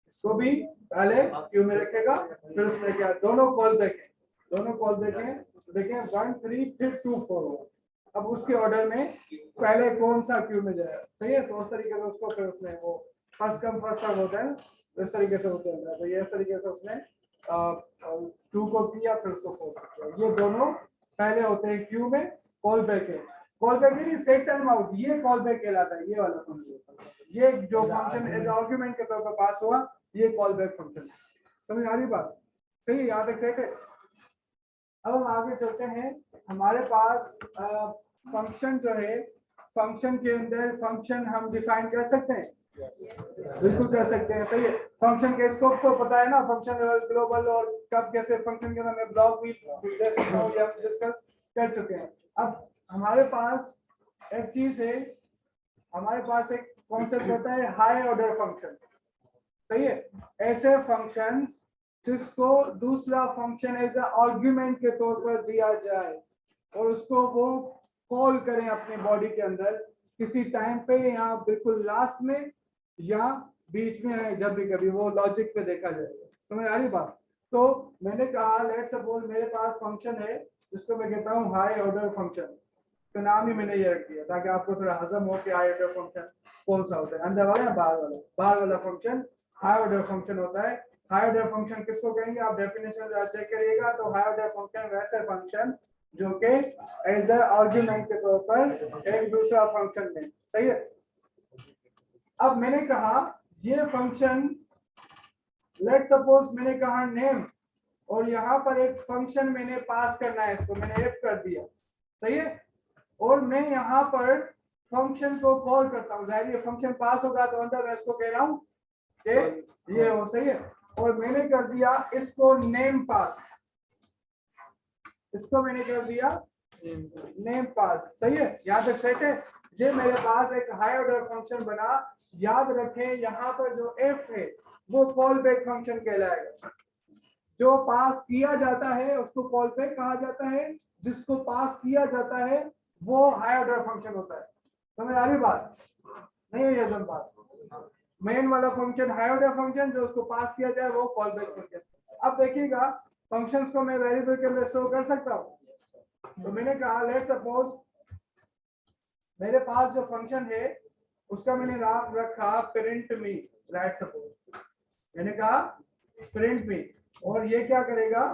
इसको भी पहले क्यू में रखेगा, फिर उसमें क्या, दोनों कॉल बैक है, दोनों कॉल बैक है। देखें 1 3 फिर 2 4 होगा। अब उसके ऑर्डर में पहले कौन सा क्यू में जाएगा, सही है। तो उस तरीके से उसको फिर उसने वो फर्स्ट कम फर्स्ट सर्व होता है, इस तरीके से होता है। तो ये इस तरीके से उसने 2 को किया, फिर उसको 4 किया। ये दोनों पहले होते हैं क्यू में, कॉल बैक है। कॉल बैक नहीं, सेट टाइम आउट, ये कॉल बैक कहलाता है, ये वाला फंक्शन। ये जो फंक्शन एज आर्गुमेंट के तौर पर पास हुआ, ये कॉल बैक फंक्शन। समझ आ रही बात, सही है, यहाँ तक सेट है। अब हम आगे चलते हैं। हमारे पास फंक्शन जो है, फंक्शन के अंदर फंक्शन हम डिफाइन कर सकते हैं, बिल्कुल कर सकते हैं, सही है। फंक्शन के स्कोप तो पता है ना, फंक्शन ग्लोबल और कब कैसे फंक्शन के अंदर मैं ब्लॉक भी डिस्कस कर चुके हैं। अब हमारे पास एक चीज है, हमारे पास एक कॉन्सेप्ट होता है हाई ऑर्डर फंक्शन, सही है। ऐसे फंक्शन जिसको दूसरा फंक्शन एज आर्गुमेंट के तौर पर दिया जाए और उसको वो कॉल करें अपने बॉडी के अंदर किसी टाइम पे, या बिल्कुल लास्ट में या बीच में है, जब भी कभी वो लॉजिक पे देखा जाएगा। समझ आ रही बात। तो मैंने कहा लेट्स सपोज मेरे पास फंक्शन है जिसको मैं कहता हूँ हाई ऑर्डर फंक्शन, तो नाम ही मैंने ये रख दिया ताकि आपको थोड़ा हजम हो कि हाई ऑर्डर फंक्शन कौन सा होता है, अंदर वाला या बाहर वाला। बाहर वाला फंक्शन हाई ऑर्डर फंक्शन होता है। हाई ऑर्डर फंक्शन किसको कहेंगे, आप डेफिनेशन चेक करिएगा। तो हाई ऑर्डर फंक्शन वैसे फंक्शन जो कि एज अ आर्गुमेंट के तौर पर एक दूसरा फंक्शन में, सही है। अब मैंने कहा ये फंक्शन, लेट सपोज मैंने कहा नेम, और यहाँ पर एक फंक्शन मैंने पास करना है, इसको मैंने एफ कर दिया, सही है। और मैं यहाँ पर फंक्शन को कॉल करता हूँ, जाहिर है फंक्शन पास होगा तो अंदर मैं इसको कह रहा हूँ कि ये हो, सही है। और मैंने कर दिया इसको नेम पास, इसको मैंने कर दिया नेम पास, सही है। यहाँ तक सेट है। ये मेरे पास एक हाई ऑर्डर फंक्शन बना। याद रखें यहाँ पर जो एफ है वो कॉल बैक फंक्शन कहलाएगा। जो पास किया जाता है उसको कॉल बैक कहा जाता है, जिसको पास किया जाता है वो हाई ऑर्डर फंक्शन होता है। समझ आ रही बात, नहीं है ये बात। मेन वाला फंक्शन हाई ऑर्डर फंक्शन, जो उसको पास किया जाए वो कॉल बैक फंक्शन। अब देखिएगा फंक्शंस को मैं वेरिएबल के अंदर स्टोर कर सकता हूँ। तो मैंने कहा लेट्स सपोज मेरे पास जो फंक्शन है उसका मैंने नाम रखा प्रिंट मी, लेट्स सपोज मैंने कहा प्रिंट मी, और ये क्या करेगा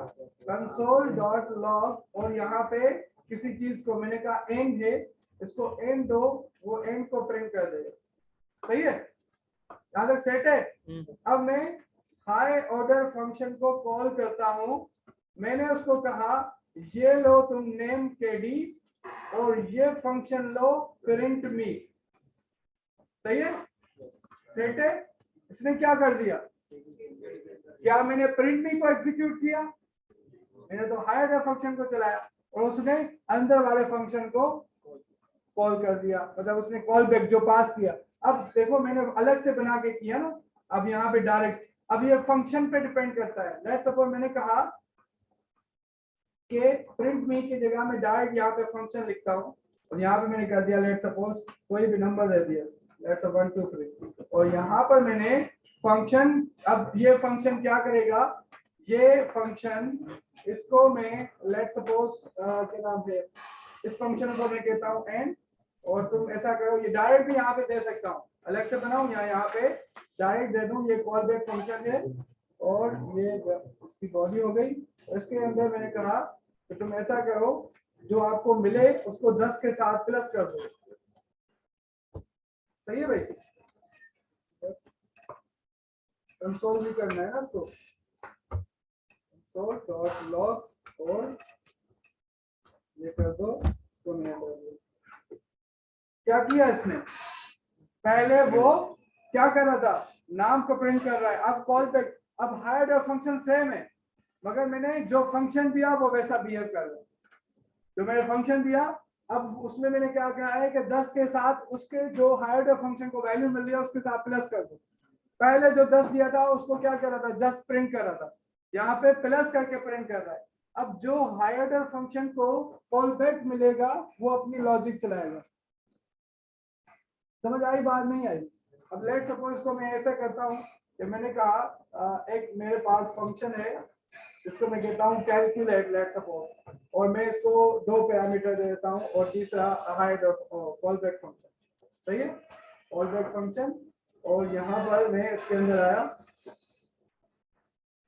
कंसोल डॉट लॉग, और यहाँ पे किसी चीज को, मैंने कहा एंड है, इसको एंड दो, वो एंड को प्रिंट कर देगा। सही है, यहाँ तक सेट है। अब मैं हाई ऑर्डर फंक्शन को कॉल करता हूं। मैंने उसको कहा ये लो तुम नेम केडी और ये फंक्शन लो प्रिंट मी। सही है, सेट है। इसने क्या कर दिया, क्या मैंने प्रिंट मी को एग्जीक्यूट किया? मैंने तो हाई ऑर्डर फंक्शन को चलाया और उसने अंदर वाले फंक्शन को कॉल कर दिया, मतलब उसने कॉल बैक जो पास किया। अब देखो मैंने अलग से बना के किया ना, अब यहाँ पे डायरेक्ट, अब ये फंक्शन पे डिपेंड करता है। लेट्स सपोज मैंने कहा कि प्रिंट मी की जगह में डायरेक्ट यहाँ पे फंक्शन लिखता हूँ और यहाँ पे मैंने कर दिया लेट्स सपोज कोई भी नंबर दे दिया, लेट्स 1 2 3, और यहाँ पर मैंने फंक्शन, अब ये फंक्शन क्या करेगा, ये फंक्शन इसको मैं लेट्स सपोज क्या नाम है, इस फंक्शन को मैं कहता हूँ एंड, और तुम ऐसा करो, ये डायरेक्ट भी यहाँ पे दे सकता हूँ, अलग से बनाऊं या यहाँ पे डायरेक्ट दे दूं, ये कॉल बैक फंक्शन है और ये उसकी बॉडी हो गई। इसके अंदर मैंने कहा कि तुम ऐसा करो जो आपको मिले उसको 10 के साथ प्लस कर दो। सही है भाई, कंसोल भी करना है ना इसको, कंसोल डॉट लॉग और ये कर दो तो मैंने कर दिया। क्या किया इसने, पहले वो क्या कर रहा था, नाम को प्रिंट कर रहा है, अब कॉल बैक, अब हायर ऑफ फंक्शन सेम है मगर मैंने जो फंक्शन दिया वो वैसा बिहेव कर रहा है। जो मैंने फंक्शन दिया अब उसमें मैंने क्या कहा है कि 10 के साथ उसके जो हायर ऑफ फंक्शन को वैल्यू मिल रही है उसके साथ प्लस कर दो। पहले जो 10 दिया था उसको क्या कर रहा था, जस्ट प्रिंट कर रहा था, यहाँ पे प्लस करके प्रिंट कर रहा है। अब जो हायर ऑर्डर फंक्शन को कॉल बैक मिलेगा वो अपनी लॉजिक चलाएगा। समझ आई बात, नहीं आई? अब लेट सपोज इसको मैं ऐसा करता हूँ कि मैंने कहा एक मेरे पास फंक्शन है जिसको मैं कहता हूँ कैलकुलेट लेट सपोज, और मैं इसको 2 पैरामीटर दे देता हूँ और तीसरा हाइड कॉल बैक फंक्शन। सही है, कॉल बैक फंक्शन, और यहाँ पर मैं इसके अंदर आया।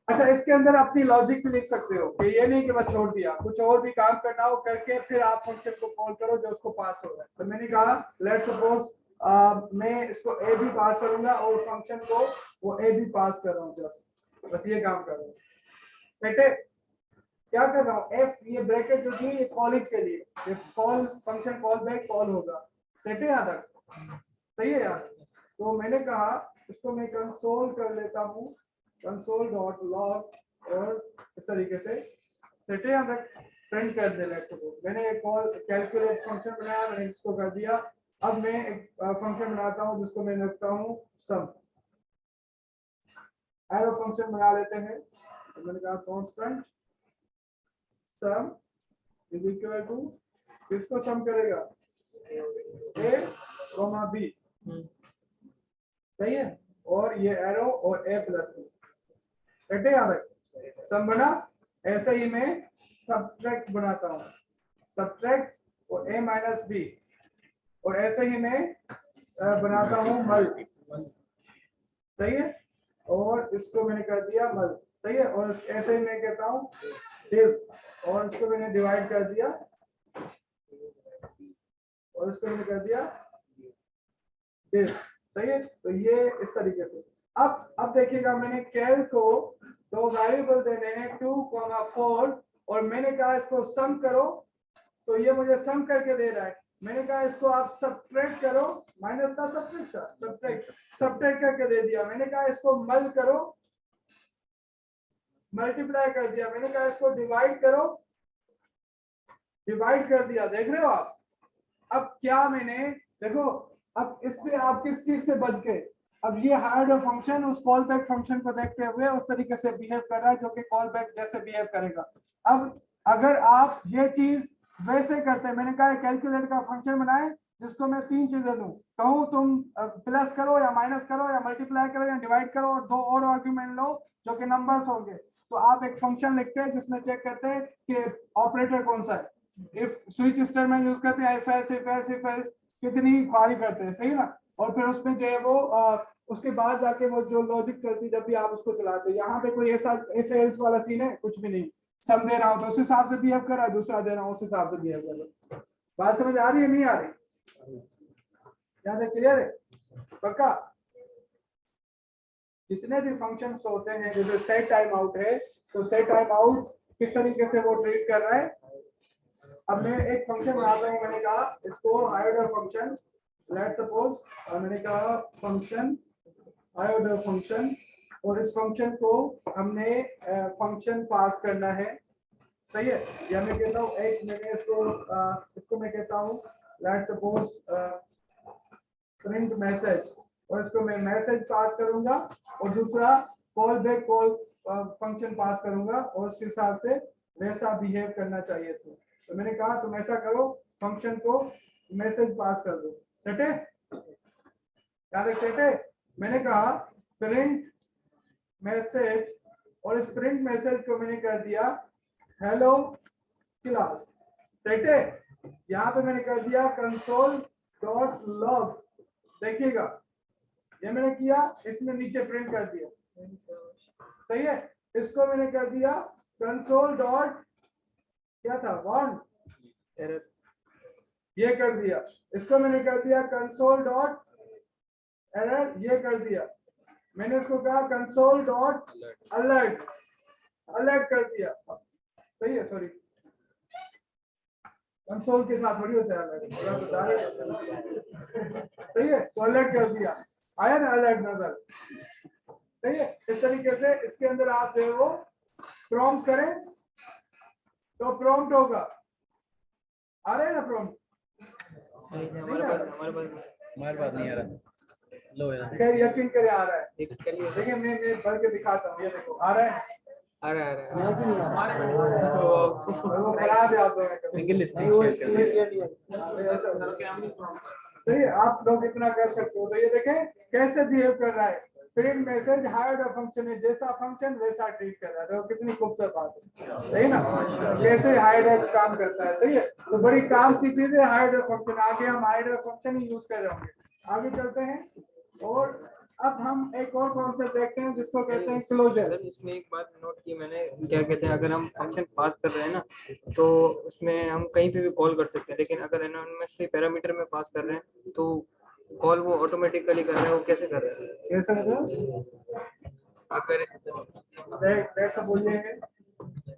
अच्छा, इसके अंदर अपनी लॉजिक भी लिख सकते हो कि ये नहीं कि बस छोड़ दिया, कुछ और भी काम करना हो करके फिर आप फंक्शन को कॉल करो जो उसको पास हो रहा है। तो मैंने कहा लेट सपोज मैं इसको ए भी पास करूंगा और फंक्शन को वो ए भी पास कर रहा हूँ, जस्ट बस ये काम कर रहा हूँ। बेटे क्या कर रहा हूँ, एफ ये ब्रैकेट जो थी ये कॉलिंग के लिए, ये call function call back call होगा। सेट है यहाँ तक, सही है यार? तो मैंने कहा इसको मैं कंसोल कर लेता हूँ, कंसोल डॉट लॉग, और इस तरीके से सेट है यहाँ तक, प्रिंट कर दे लेट्स सपोज। मैंने एक कॉल कैलकुलेट फंक्शन बनाया, मैंने इसको कर दिया। अब मैं एक फंक्शन बनाता हूँ जिसको मैं रखता हूँ सम, एरो फंक्शन बना लेते हैं। तो मैंने कहा constant sum is equal to, किसको सम करेगा, ए कॉमा बी, सही है, और ये एरो और ए प्लस बी, कटे याद है सम बना। ऐसे ही मैं सब्ट्रैक्ट बनाता हूँ, सब्ट्रैक्ट और ए माइनस बी, और ऐसे ही मैं बनाता हूँ मल, सही है, और इसको मैंने कर दिया मल, सही है, और ऐसे ही मैं कहता हूँ डिव, और इसको मैंने डिवाइड कर दिया, और इसको मैंने कर दिया डिव, सही है। तो ये इस तरीके से। अब देखिएगा मैंने कैल को 2 वेरिएबल देने हैं 2, 4, और मैंने कहा इसको सम करो, तो ये मुझे सम करके दे रहा है। मैंने कहा इसको आप सब्ट्रैक्ट करो, माइनस था सब्ट्रैक्ट था, सब्ट्रैक्ट करके दे दिया। मैंने कहा इसको मल करो, मल्टीप्लाई कर दिया। मैंने कहा इसको डिवाइड करो, डिवाइड कर दिया। देख रहे हो आप? अब क्या मैंने, देखो अब इससे आप किस चीज से बच गए, अब ये हायर फंक्शन उस कॉल बैक फंक्शन को देखते हुए उस तरीके से बिहेव कर रहा है जो कि कॉल बैक जैसे बिहेव करेगा। अब अगर आप ये चीज वैसे करते हैं, मैंने कहा कैलकुलेट का फंक्शन बनाए जिसको मैं 3 चीजें दूं, कहूं तुम प्लस करो या माइनस करो या मल्टीप्लाई करो या डिवाइड करो, और 2 और आर्गुमेंट लो जो कि नंबर्स होंगे, तो आप एक फंक्शन लिखते हैं जिसमें चेक करते हैं कि ऑपरेटर कौन सा है, इफ स्विच स्टेटमेंट यूज करते हैं, इफ एल्स कितनी बारी करते हैं, सही ना, और फिर उसमें जो है वो उसके बाद जाके वो जो लॉजिक करती जब भी आप उसको चलाते हैं। यहाँ पे कोई ऐसा इफ एल्स वाला सीन है कुछ भी नहीं, सम देना हो तो उस हिसाब से बिहेव कर रहा है, दूसरा देना हो उस हिसाब से बिहेव कर रहा है। बात समझ आ रही है नहीं आ रही? यहाँ से क्लियर है पक्का? जितने भी फंक्शंस होते हैं जैसे सेट टाइम आउट है, तो सेट टाइम आउट किस तरीके से वो ट्रीट कर रहा है। अब मैं एक फंक्शन बनाता हूँ, मैंने कहा इसको higher order function, let's suppose, और मैंने कहा फंक्शन हायर ऑर्डर फंक्शन, और इस फंक्शन को हमने फंक्शन पास करना है, सही है। या मैं कहता हूँ एक मैंने इसको मैं कहता हूँ लेट्स सपोज प्रिंट मैसेज, और इसको मैं मैसेज पास करूंगा, और दूसरा कॉल बैक कॉल फंक्शन पास करूंगा, और उसके हिसाब से वैसा बिहेव करना चाहिए इसमें। तो मैंने कहा तुम ऐसा करो, फंक्शन को मैसेज पास कर दो, सेट है? याद है सेट है? मैंने कहा प्रिंट मैसेज, और इस प्रिंट मैसेज को मैंने कर दिया हेलो क्लास, सेट है? यहाँ पे मैंने कर दिया कंसोल डॉट लॉग, देखिएगा ये मैंने किया, इसमें नीचे प्रिंट कर दिया, सही है। इसको मैंने कर दिया कंसोल डॉट क्या था वन एरर, ये कर दिया। इसको मैंने कर दिया कंसोल डॉट एरर, ये कर दिया। मैंने इसको कहा कंसोल डॉट अलर्ट, अलर्ट कर दिया, सही है। सॉरी कंसोल के साथ थोड़ी होता है अलर्ट, सही है। तो अलर्ट कर दिया, आया ना अलर्ट नजर, सही है। इस तरीके से इसके अंदर आप जो है वो प्रॉम्प्ट करें तो प्रॉम्प्ट होगा, आ रहा है ना प्रॉम्प्ट? हमारे पास नहीं आ रहा। लो यार, खैर यकीन करे आ रहा है। देखिए देखिए मैं भर के दिखाता हूँ, ये देखो आ रहा है, आ रहा है। यहाँ भी नहीं आ रहा। और वो खराब है आप लोगों का। सिंगल लिस्ट नहीं वो इसलिए क्लियर नहीं है। सही है, आप लोग इतना कर सकते हो। तो ये देखें कैसे बिहेव कर रहा है, प्रिंट मैसेज हायर फंक्शन है, जैसा फंक्शन वैसा ट्रीट कर रहा है। तो कितनी खूबसूरत बात है, सही ना? कैसे हायर काम करता है, सही है। तो बड़ी काम की चीज है हायर फंक्शन, आगे हम हायर फंक्शन ही यूज कर रहे होंगे। आगे चलते हैं, और अब हम एक और कॉन्सेप्ट देखते हैं जिसको कहते हैं क्लोजर। सर इसमें एक बात नोट की मैंने, क्या कहते हैं, अगर हम फंक्शन पास कर रहे हैं ना, तो उसमें हम कहीं पे भी कॉल कर सकते हैं, लेकिन अगर एनोनिमसली पैरामीटर में पास कर रहे हैं तो कॉल वो ऑटोमेटिकली कर रहे हैं। वो कैसे कर रहे हैं? कैसे मतलब? अगर ऐसा बोलिए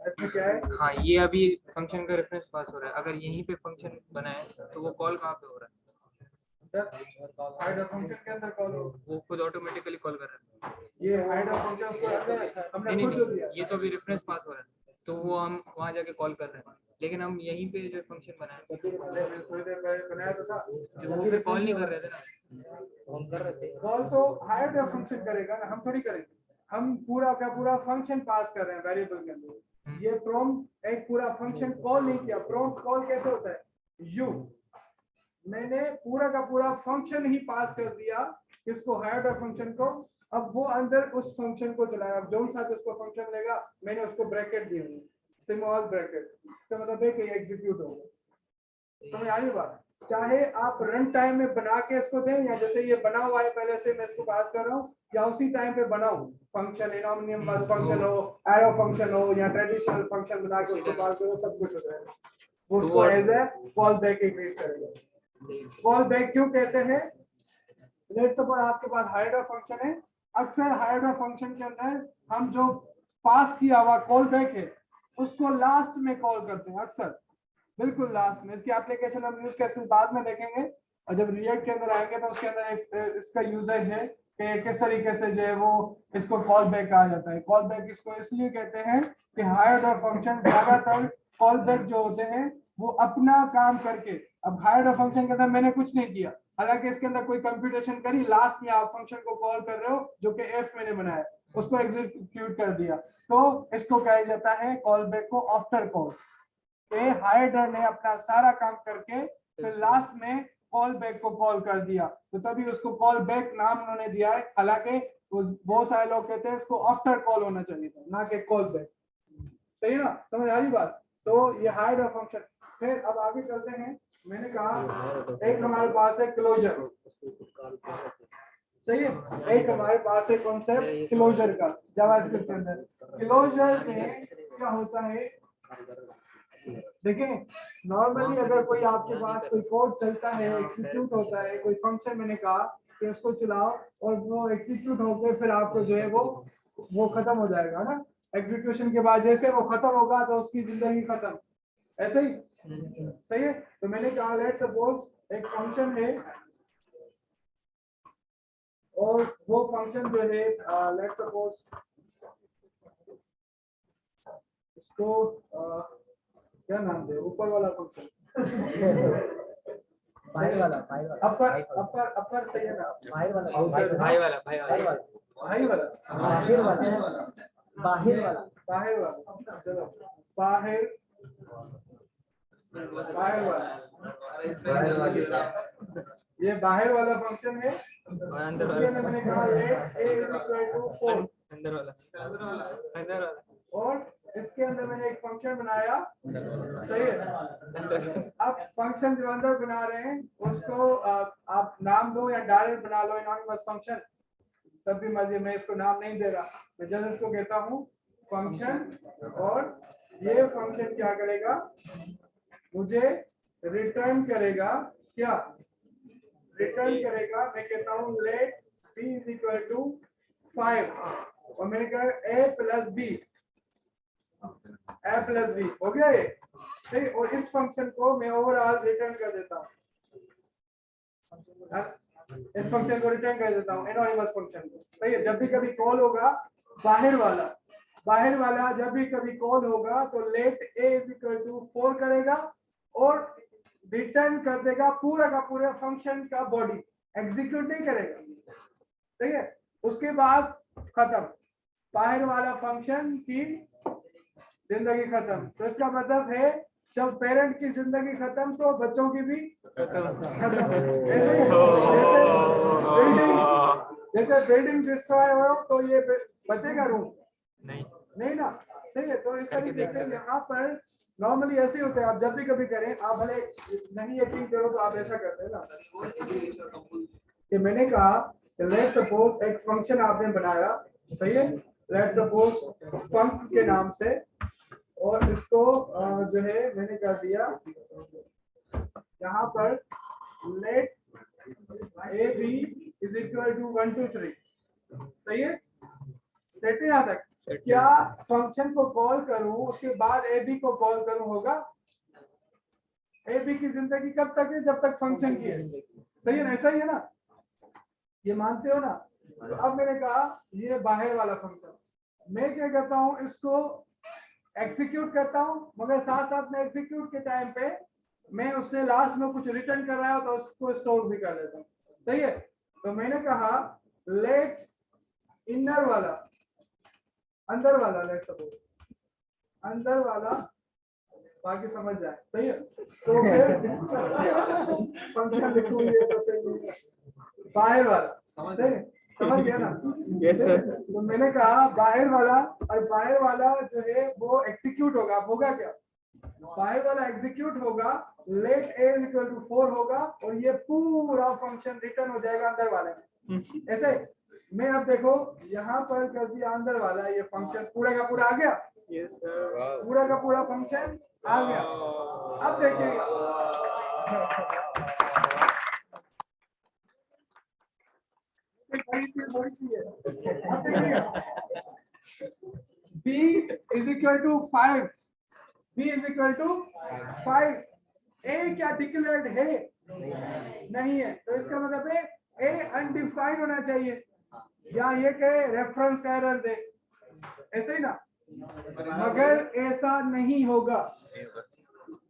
इसमें क्या है? हाँ, ये अभी फंक्शन का रेफरेंस पास हो रहा है, अगर यहीं पे फंक्शन बना है तो वो कॉल कहाँ पे हो रहा है? हाइड फंक्शन के अंदर कॉल हो, वो खुद ऑटोमेटिकली कॉल कर रहा है। ये हाइड फंक्शन को अंदर हमने नहीं खुद नहीं जो दिया। नहीं, ये तो अभी रेफरेंस पास हो रहा है, तो वो हम वहाँ जाके कॉल कर रहे हैं, लेकिन हम यहीं पे जो फंक्शन बनाए थोड़ी देर पहले बनाया तो था, जो वो फिर कॉल नहीं कर रहे थे ना, कॉल कर रहे थे। कॉल तो हाइड फंक्शन करेगा ना, हम थोड़ी करेंगे। हम पूरा का पूरा फंक्शन पास कर रहे हैं वेरिएबल के अंदर। ये प्रॉम्प्ट एक पूरा फंक्शन कॉल नहीं किया। प्रॉम्प्ट कॉल कैसे होता है? यू मैंने पूरा का पूरा फंक्शन ही पास कर दिया किसको? हायर फंक्शन को। अब वो अंदर उस फंक्शन को चलाया, अब जो साथ उसको फंक्शन लेगा, मैंने उसको ब्रैकेट दिए हुए, स्मॉल ब्रैकेट, तो मतलब है कि एग्जीक्यूट होगा। समझ आ रही बात? चाहे आप रन टाइम में बना के इसको दें, या जैसे ये बना हुआ है पहले से मैं इसको पास कर रहा हूँ, या उसी टाइम पे बनाऊं फंक्शन, एनोनिमस बस फंक्शन हो, एरो फंक्शन हो, या ट्रेडिशनल फंक्शन बना के उसको पास करो, सब कुछ हो जाएगा। वो उसको as a call back treat करेगा। कॉल बैक क्यों कहते हैं? लेट्स सपोज आपके पास हायर फंक्शन है, अक्सर हायर फंक्शन के अंदर हम जो पास किया हुआ कॉल बैक है उसको लास्ट में कॉल करते हैं, अक्सर बिल्कुल लास्ट में। इसकी एप्लीकेशन हम यूज केसेस बाद में देखेंगे, और जब रिएक्ट के अंदर आएंगे तो उसके अंदर इसका यूजेज है कि किस तरीके से जो है वो इसको कॉल बैक कहा जाता है। कॉल बैक इसको इसलिए कहते हैं कि हायर फंक्शन ज्यादातर कॉल बैक जो होते हैं वो अपना काम करके, अब हायर फंक्शन के अंदर मैंने कुछ नहीं किया, हालांकि इसके अंदर कोई कंप्यूटेशन करी, लास्ट में आप फंक्शन को कॉल कर रहे हो जो कि एफ मैंने बनाया, उसको एग्जीक्यूट कर दिया, तो इसको कहा जाता है कॉल बैक को आफ्टर कॉल। हायरडर ने अपना सारा काम करके फिर लास्ट में कॉल बैक को कॉल कर दिया, तो तभी उसको कॉल बैक नाम उन्होंने दिया है। हालांकि बहुत सारे लोग कहते हैं इसको आफ्टर कॉल होना चाहिए था, ना कि कॉल बैक। सही ना? समझ आ रही बात? तो ये हायरडर फंक्शन। फिर अब आगे चलते हैं। मैंने कहा एक हमारे पास है क्लोजर। सही है। एक हमारे पास है कॉन्सेप्ट क्लोजर का जावास्क्रिप्ट के अंदर। क्लोजर में क्या होता है, देखें नॉर्मली अगर कोई आपके पास कोई कोड चलता है, एग्जीक्यूट होता है, कोई फंक्शन मैंने कहा कि उसको चलाओ और वो एग्जीक्यूट होकर फिर आपको जो है वो खत्म हो जाएगा ना, एग्जीक्यूशन के बाद जैसे वो खत्म होगा तो उसकी जिंदगी खत्म, ऐसे ही सही है। तो मैंने कहा लेट्स सपोज एक फंक्शन है और वो फंक्शन जो है लेट्स सपोज इसको क्या नाम दे, ऊपर वाला फंक्शन बाहर वाला अपर सही है ना, बाहर वाला भाई वाला भाई वाला बाहर वाला बाहर वाला बाहर वाला, चलो बाहर वाला, ये बाहर वाला फंक्शन है। अंदर उसके वाला, अंदर मैंने कहा let a equal to 4 अंदर वाला और इसके अंदर मैंने एक फंक्शन बनाया, सही है। अब फंक्शन जो अंदर बना रहे हैं उसको आप नाम दो या डायरेक्ट बना लो एनोनिमस फंक्शन, तब भी मर्जी, मैं इसको नाम नहीं दे रहा, मैं जस्ट इसको कहता हूँ फंक्शन। और ये फंक्शन क्या करेगा, मुझे रिटर्न करेगा, क्या रिटर्न करेगा, मैं कहता हूँ let b is equal to 5 और मैंने कहा a प्लस b हो गया ये सही। और इस फंक्शन को मैं ओवरऑल रिटर्न कर देता हूँ, इस फंक्शन को रिटर्न कर देता हूँ एनोनिमस फंक्शन को, सही है। जब भी कभी कॉल होगा बाहर वाला जब भी कभी कॉल होगा तो let a is equal to 4 करेगा और रिटर्न कर देगा पूरा का पूरा फंक्शन का बॉडी, एग्जीक्यूट नहीं करेगा, ठीक है। उसके बाद खत्म, बाहर वाला फंक्शन की जिंदगी खत्म। तो इसका मतलब है जब पेरेंट की जिंदगी खत्म तो बच्चों की भी खत्म। जैसे बिल्डिंग डिस्ट्रॉय हो तो ये बचेगा रूम नहीं ना, सही है। तो इस तरीके से यहाँ पर नॉर्मली ऐसे होते हैं, आप जब भी कभी करें, आप भले नहीं यकीन करो तो आप ऐसा करते हैं ना कि मैंने कहा लेट सपोज एक फंक्शन आपने बनाया, सही है, लेट सपोज फंक के नाम से, और इसको जो है मैंने कर दिया यहाँ पर let A B is equal to 1 2 3, सही है, सेट है यहाँ तक। क्या फंक्शन को कॉल करूं उसके बाद ए बी को कॉल करूं, होगा? ए बी की जिंदगी कब तक है, जब तक फंक्शन की है, सही है ना, ऐसा ही है ना, ये मानते हो ना। तो अब मैंने कहा ये बाहर वाला फंक्शन, मैं क्या करता हूँ इसको एग्जीक्यूट करता हूँ, मगर साथ साथ में एग्जीक्यूट के टाइम पे मैं उससे लास्ट में कुछ रिटर्न कर रहा हूँ तो उसको स्टोर भी कर देता हूँ, सही है। तो मैंने कहा लेट इनर वाला, अंदर वाला, लेट सपोज अंदर वाला, बाकी समझ जाए, सही है। तो फिर फंक्शन लिखूंगे तो सही है, बाहर वाला, सही है, समझ गया ना। Yes sir. तो मैंने कहा बाहर वाला, और बाहर वाला जो है वो एग्जीक्यूट होगा क्या, बाहर वाला एग्जीक्यूट होगा, लेट a इक्वल टू 4 होगा और ये पूरा फंक्शन रिटर्न हो जाएगा अंदर वाले में, ऐसे। मैं अब देखो यहाँ पर कर दिया अंदर वाला, ये फंक्शन पूरा का पूरा आ गया, यस सर। पूरा का पूरा फंक्शन आ गया। अब देखिएगा b is equal to 5, b is equal to 5, a क्या डिक्लेयर्ड है, नहीं है, तो इसका मतलब है a अनडिफाइंड होना चाहिए, या ये कहे रेफरेंस का एरर दे, ऐसे ही ना। मगर ऐसा नहीं होगा,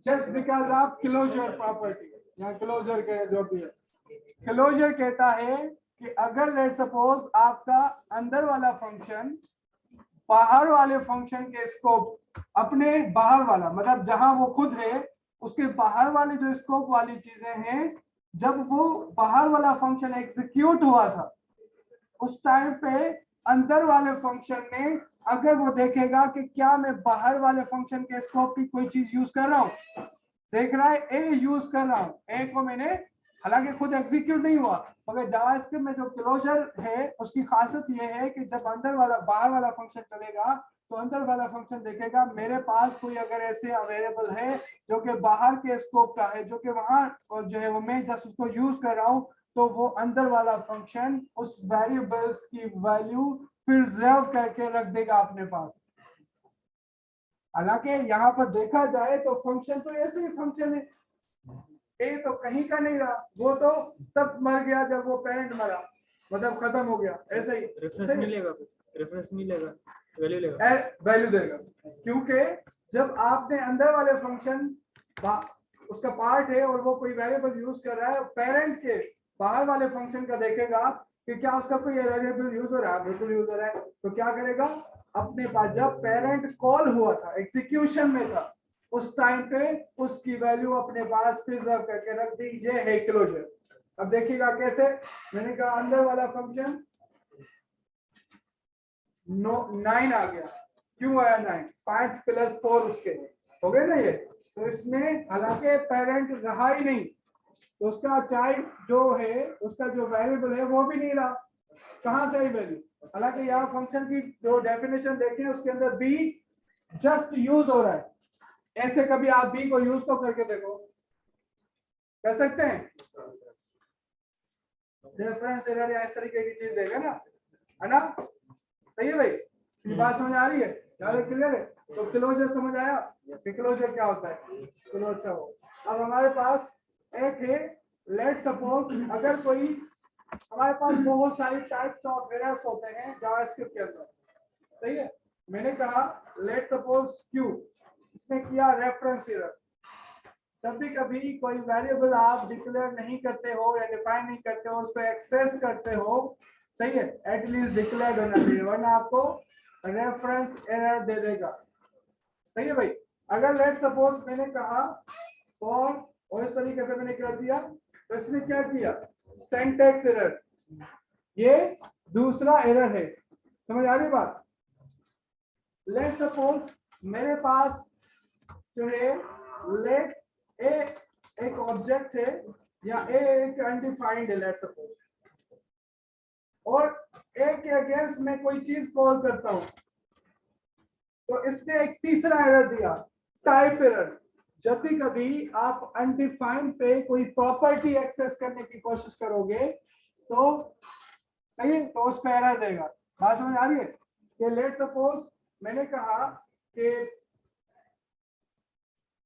just because of closure property, यहाँ क्लोजर के जो भी है, क्लोजर कहता है कि अगर लेट सपोज आपका अंदर वाला फंक्शन बाहर वाले फंक्शन के स्कोप, अपने बाहर वाला मतलब जहां वो खुद है उसके बाहर वाले जो स्कोप वाली चीजें हैं, जब वो बाहर वाला फंक्शन एग्जीक्यूट हुआ था उस टाइम पे अंदर वाले फंक्शन में अगर वो देखेगा कि क्या मैं बाहर वाले फंक्शन के स्कोप की कोई चीज यूज कर रहा हूँ, देख रहा है ए यूज कर रहा हूँ, ए को मैंने हालांकि खुद एग्जीक्यूट नहीं हुआ, मगर जावास्क्रिप्ट में जो क्लोजर है उसकी खासियत ये है कि जब अंदर वाला बाहर वाला फंक्शन चलेगा तो अंदर वाला फंक्शन देखेगा मेरे पास कोई अगर ऐसे अवेलेबल है जो कि बाहर के स्कोप का है, जो कि वहां जो है वो मैं जस्ट उसको यूज कर रहा हूं, तो वो अंदर वाला फंक्शन उस वेरिएबल्स की वैल्यू प्रिजर्व करके रख देगा अपने पास। हालांकि यहाँ पर देखा जाए तो फंक्शन तो ऐसे ही फंक्शन है, ए तो कहीं का नहीं रहा, वो तो तब मर गया जब वो पेरेंट मरा, मतलब खत्म हो गया, ऐसे ही रेफरेंस मिलेगा, रेफरेंस मिलेगा, वैल्यू लेगा, वैल्यू देगा, क्योंकि जब आपने अंदर वाले फंक्शन उसका पार्ट है और वो कोई वेरिएबल यूज कर रहा है, पेरेंट के बाहर वाले फंक्शन का देखेगा कि क्या उसका कोई वेरिएबल यूज हो रहा है, बिल्कुल यूज हो रहा है, तो क्या करेगा अपने पास जब पेरेंट कॉल हुआ था एग्जीक्यूशन में था उस टाइम पे उसकी वैल्यू अपने पास प्रिजर्व करके रख दी, ये है क्लोजर। अब देखिएगा कैसे, मैंने कहा अंदर वाला फंक्शन 9 आ गया, क्यों आया 9, 5 + 4 उसके हो गए ना ये, तो इसमें हालांकि पेरेंट रहा ही नहीं, तो उसका चाइल्ड जो है उसका जो वेरिएबल है वो भी नहीं रहा, कहां से आई वैल्यू, हालांकि यहाँ फंक्शन की जो डेफिनेशन देखें उसके अंदर बी जस्ट यूज हो रहा है, ऐसे कभी आप बी को यूज तो करके देखो, कर सकते हैं, रेफरेंस एरर या इस तरीके की चीज देगा ना, है ना, सही है भाई, ये बात समझ आ रही है, ज्यादा क्लियर है, तो क्लोजर समझ आया कि क्लोजर क्या होता है, क्लोजर हो। अब हमारे पास एक है, लेट सपोज अगर कोई, हमारे पास बहुत सारी टाइप्स ऑफ एरर्स होते हैं जावास्क्रिप्ट के अंदर, सही है, मैंने कहा लेट सपोज क्यू, इसमें किया रेफरेंस एरर, जब भी कभी कोई वेरिएबल आप डिक्लेयर नहीं करते हो या डिफाइन नहीं करते हो, उसको एक्सेस करते हो, सही है, एटलीस्ट डिक्लेयर होना चाहिए, वरना आपको रेफरेंस एरर दे देगा, सही है भाई। अगर लेट सपोज मैंने कहा फॉर, और इस तरीके से मैंने कर दिया, तो इसने क्या किया, सिंटैक्स एरर, ये दूसरा एरर है, समझ आ रही बात। लेट सपोज मेरे पास जो है लेट ए एक ऑब्जेक्ट है या ए एक अनडिफाइंड है लेट सपोज, और ए के अगेंस्ट में कोई चीज कॉल करता हूं, तो इसने एक तीसरा एरर दिया, टाइप एरर। जब भी कभी आप अनडिफाइंड पे कोई प्रॉपर्टी एक्सेस करने की कोशिश करोगे तो सही, तो उस पे एरर देगा, बात समझ आ रही है। कि लेट सपोज मैंने कहा कि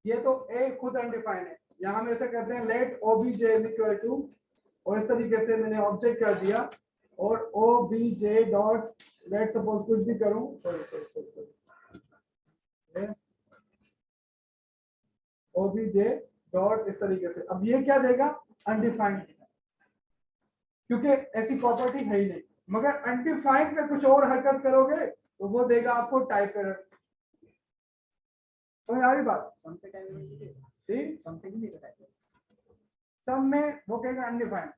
ये तो ए खुद अनडिफाइंड है, यहां हम ऐसे करते हैं लेट ओबीजे इक्वल टू, और इस तरीके से मैंने ऑब्जेक्ट कर दिया, और ओबीजे डॉट लेट सपोज कुछ भी करूं, ओबीजे डॉट इस तरीके से, अब ये क्या देगा, अनडिफाइंड, क्योंकि ऐसी प्रॉपर्टी है ही नहीं, मगर अनडिफाइंड पे कुछ और हरकत करोगे तो वो देगा आपको टाइप एरर, समझ आ रही बात, ठीक, सब में वो कहेगा अनडिफाइंड,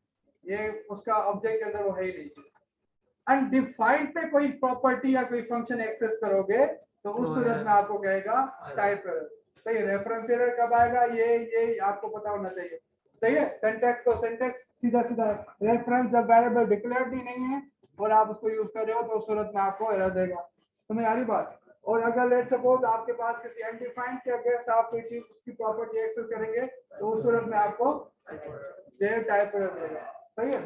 ये उसका ऑब्जेक्ट के अंदर वो है ही नहीं। अनडिफाइंड पे कोई प्रॉपर्टी या कोई फंक्शन एक्सेस करोगे तो उस सूरत में आपको कहेगा टाइप एरर, सही है। रेफरेंस एरर कब आएगा, ये आपको पता होना चाहिए, सही है। सिंटैक्स तो सिंटैक्स सीधा सीधा, रेफरेंस जब वेरिएबल डिक्लेयर्ड ही नहीं है और आप उसको यूज कर रहे हो तो उस सूरत में आपको एरर देगा, समझ आ रही बात। और अगर लेट सपोज आपके पास किसी अनडिफाइंड के अगेंस्ट आप कोई चीज उसकी प्रॉपर्टी एक्सेस करेंगे तो उस सूरत में आपको टाइप एरर देगा, सही है।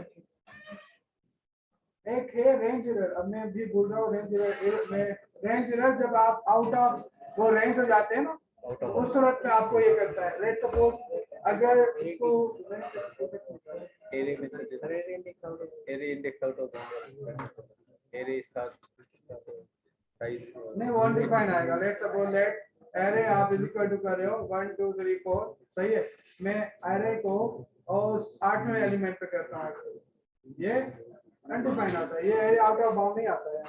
एक है रेंज एरर, अब मैं भी बोल रहा हूँ रेंज एरर में, रेंज एरर जब आप आउट ऑफ वो रेंज हो जाते हैं ना, उस सूरत में आपको ये करता है। लेट सपोज अगर इसको एरे इंडेक्स आउट होता है, एरे साइज नहीं वो अनडिफाइंड आएगा। लेट सपोज लेट एरे आप इक्वल टू कर रहे हो 1 2 3 4, सही है, मैं एरे को और 8वें एलिमेंट पे करता हूँ, ये अनडिफाइंड आता है, ये आउट ऑफ बाउंड नहीं आता है,